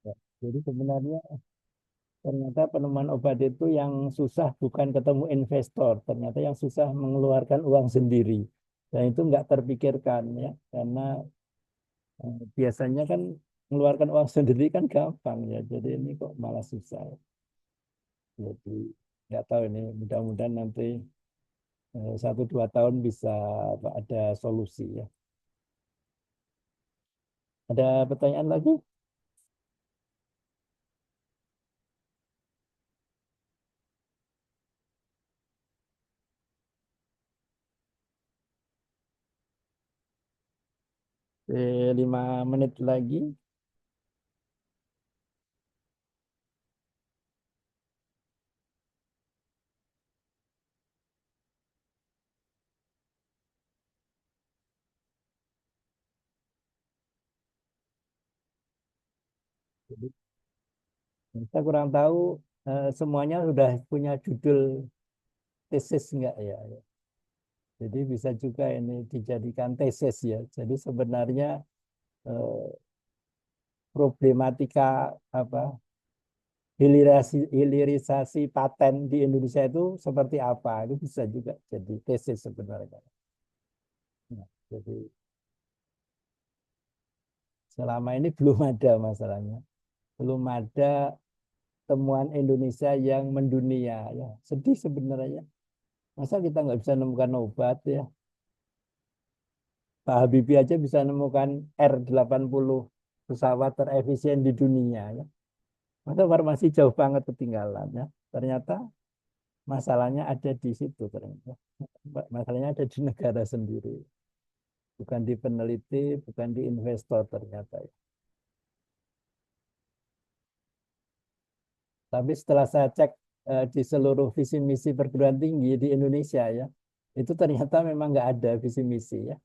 Ya. Jadi sebenarnya ternyata penemuan obat itu yang susah bukan ketemu investor, ternyata yang susah mengeluarkan uang sendiri. Dan itu nggak terpikirkan ya, karena biasanya kan mengeluarkan uang sendiri kan gampang ya. Jadi ini kok malah susah. Jadi nggak tahu ini, mudah-mudahan nanti 1-2 tahun bisa ada solusi ya. Ada pertanyaan lagi? Eh, 5 menit lagi. Jadi saya kurang tahu semuanya sudah punya judul tesis enggak ya? Jadi bisa juga ini dijadikan tesis ya. Jadi sebenarnya eh, problematika apa hilirisasi paten di Indonesia itu seperti apa? Itu bisa juga jadi tesis sebenarnya. Nah, jadi selama ini belum ada masalahnya. Belum ada temuan Indonesia yang mendunia ya. Sedih sebenarnya. Masa kita nggak bisa nemukan obat ya? Pak Habibie aja bisa nemukan R80 pesawat terefisien di dunia ya. Maka farmasi jauh banget ketinggalan ya. Ternyata masalahnya ada di situ ternyata. Masalahnya ada di negara sendiri. Bukan di peneliti, bukan di investor ternyata ya. Tapi setelah saya cek di seluruh visi misi perguruan tinggi di Indonesia ya, itu ternyata memang nggak ada visi misi ya.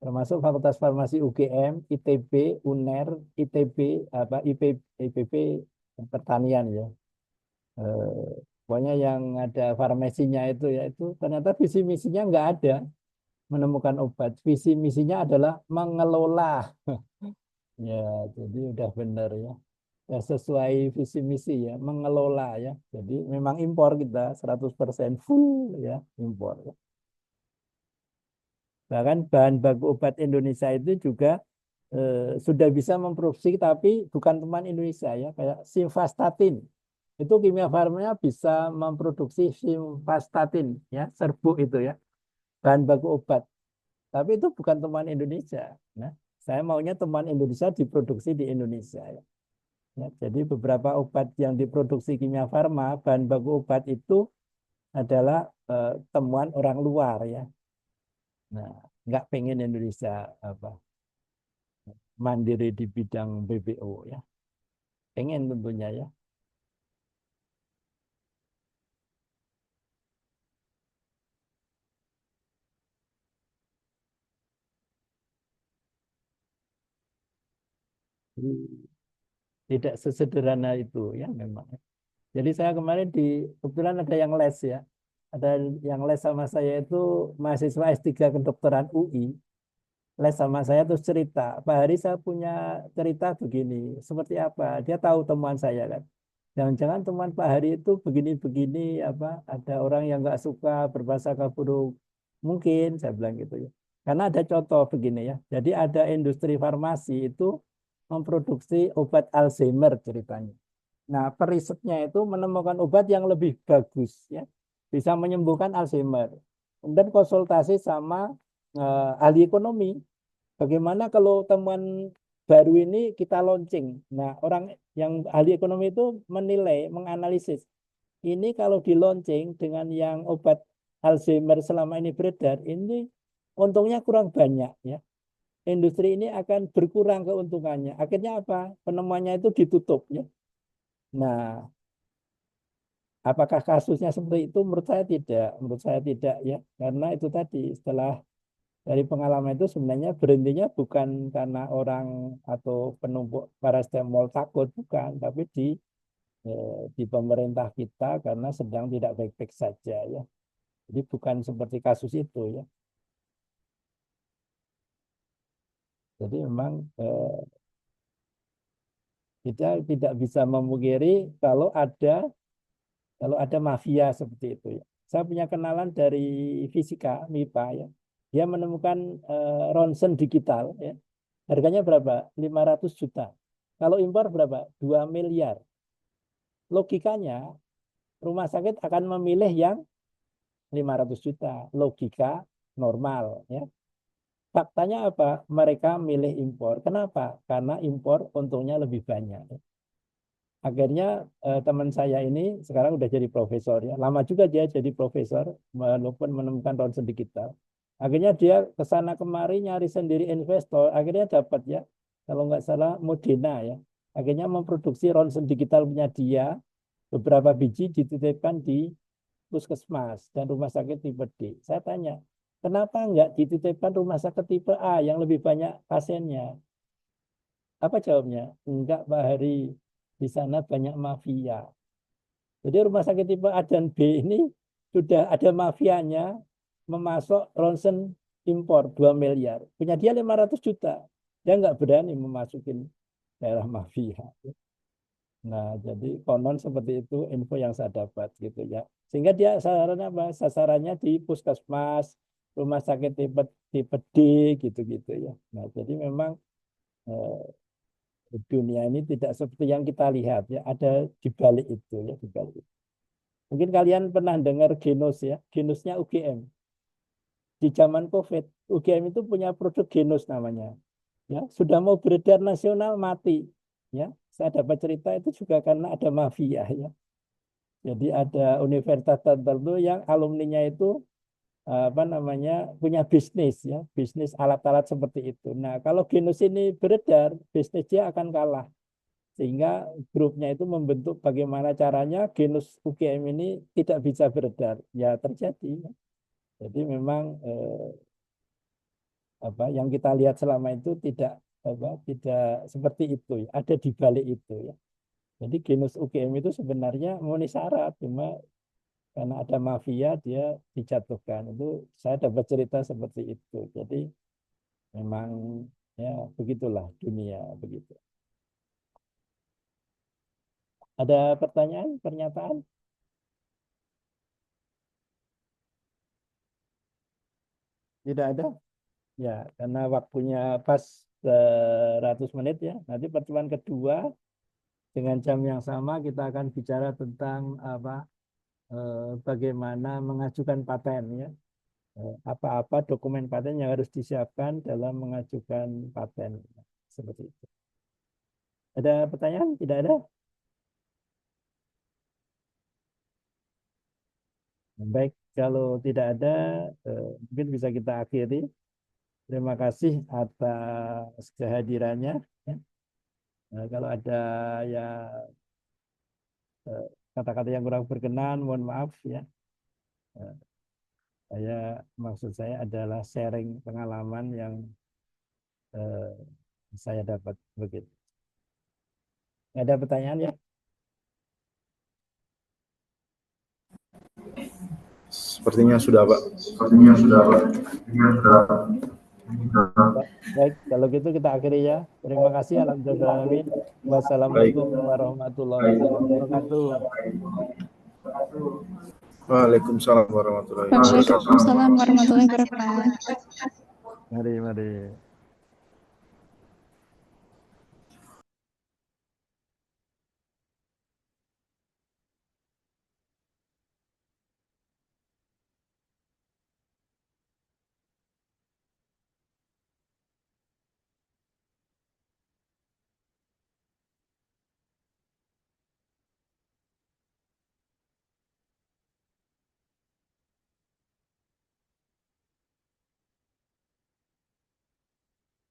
Termasuk Fakultas Farmasi UGM, ITB, UNER, ITB, IPB Pertanian ya. Pokoknya yang ada farmasinya itu ya, itu ternyata visi misinya nggak ada menemukan obat. Visi misinya adalah mengelola. Ya, jadi udah benar ya. Ya sesuai visi misi ya, mengelola ya. Jadi memang impor kita 100% full ya, impor ya. Bahkan bahan baku obat Indonesia itu juga sudah bisa memproduksi tapi bukan teman Indonesia ya, kayak simvastatin. Itu Kimia Farma bisa memproduksi simvastatin ya, serbuk itu ya, bahan baku obat. Tapi itu bukan teman Indonesia. Nah, saya maunya teman Indonesia diproduksi di Indonesia ya. Ya, jadi beberapa obat yang diproduksi Kimia Farma, bahan baku obat itu adalah temuan orang luar ya. Nah, nggak pengen Indonesia apa mandiri di bidang BPO ya. pengen tentunya ya. Jadi, tidak sesederhana itu ya memang. Jadi saya kemarin kebetulan ada yang les ya. Ada yang les sama saya itu mahasiswa S3 kedokteran UI. Les sama saya terus cerita, Pak Hari saya punya cerita begini. Seperti apa? Dia tahu temuan saya kan. Jangan-jangan temuan Pak Hari itu begini-begini apa? Ada orang yang nggak suka berbahasa buruk. Mungkin saya bilang gitu ya. Karena ada contoh begini ya. Jadi ada industri farmasi itu memproduksi obat Alzheimer ceritanya. Nah, perisetnya itu menemukan obat yang lebih bagus ya, bisa menyembuhkan Alzheimer. Kemudian konsultasi sama ahli ekonomi. Bagaimana kalau temuan baru ini kita launching? Nah, orang yang ahli ekonomi itu menilai, menganalisis. Ini kalau di launching dengan yang obat Alzheimer selama ini beredar, ini untungnya kurang banyak ya. Industri ini akan berkurang keuntungannya. Akhirnya apa? Penemuannya itu ditutup ya. Nah, apakah kasusnya seperti itu? Menurut saya tidak. Menurut saya tidak ya. Karena itu tadi setelah dari pengalaman itu sebenarnya berhentinya bukan karena orang atau penumpuk paracetamol takut, bukan. Tapi di pemerintah kita karena sedang tidak baik-baik saja ya. Jadi bukan seperti kasus itu ya. Jadi memang kita tidak bisa memungkiri kalau ada mafia seperti itu ya. Saya punya kenalan dari fisika MIPA ya. Dia menemukan ronsen digital ya. Harganya berapa? 500 juta. Kalau impor berapa? 2 miliar. Logikanya rumah sakit akan memilih yang 500 juta. Logika normal ya. Faktanya apa? Mereka milih impor. Kenapa? Karena impor untungnya lebih banyak. Akhirnya teman saya ini sekarang udah jadi profesor ya. Lama juga dia jadi profesor walaupun menemukan ronsen digital. Akhirnya dia ke sana kemari nyari sendiri investor. Akhirnya dapat ya. Kalau nggak salah Modena ya. Akhirnya memproduksi ronsen digital punya dia. Beberapa biji dititipkan di puskesmas dan rumah sakit tipe D. Saya tanya, kenapa nggak dititipkan rumah sakit tipe A yang lebih banyak pasiennya? Apa jawabnya? Enggak, Pak Hari. Di sana banyak mafia. Jadi rumah sakit tipe A dan B ini sudah ada mafianya memasok ronsen impor 2 miliar. Punya dia 500 juta. Dia nggak berani memasukin daerah mafia. Nah, jadi konon seperti itu info yang saya dapat gitu ya. Sehingga dia sasarannya apa? Sasarannya di puskesmas, rumah sakit tipe tipe D gitu-gitu ya. Nah, jadi memang dunia ini tidak seperti yang kita lihat ya, ada di balik itu ya, di balik itu. Mungkin kalian pernah dengar Genos ya, Genosnya UGM. Di zaman COVID, UGM itu punya produk Genos namanya. Ya, sudah mau beredar nasional mati. Ya, saya dapat cerita itu juga karena ada mafia ya. Jadi ada universitas tertentu yang alumninya itu apa namanya punya bisnis ya, bisnis alat-alat seperti itu. Nah, kalau Genus ini beredar, bisnisnya akan kalah. Sehingga grupnya itu membentuk bagaimana caranya Genus UGM ini tidak bisa beredar. Ya terjadi. Jadi memang apa yang kita lihat selama itu tidak seperti itu ya. Ada di balik itu ya. Jadi Genus UGM itu sebenarnya memenuhi syarat, cuma karena ada mafia dia dijatuhkan. Itu saya dapat cerita seperti itu. Jadi memang ya begitulah dunia begitu. Ada pertanyaan, pernyataan? Tidak ada? Ya, karena waktunya pas 100 menit ya. Nanti pertemuan kedua dengan jam yang sama kita akan bicara tentang bagaimana mengajukan paten ya. Apa-apa dokumen paten yang harus disiapkan dalam mengajukan paten seperti itu. Ada pertanyaan? Tidak ada? Baik, kalau tidak ada, mungkin bisa kita akhiri. Terima kasih atas kehadirannya. Nah, kalau ada ya kata-kata yang kurang berkenan, mohon maaf ya. Eh, maksud saya adalah sharing pengalaman yang eh, saya dapat begitu. Ada pertanyaan ya? Sepertinya sudah, Pak. Baik, kalau gitu kita akhiri ya. Terima kasih. Alhamdulillah. Wassalamualaikum warahmatullahi wabarakatuh. Waalaikumsalam warahmatullahi wabarakatuh. Waalaikumsalam warahmatullahi wabarakatuh. Mari, mari.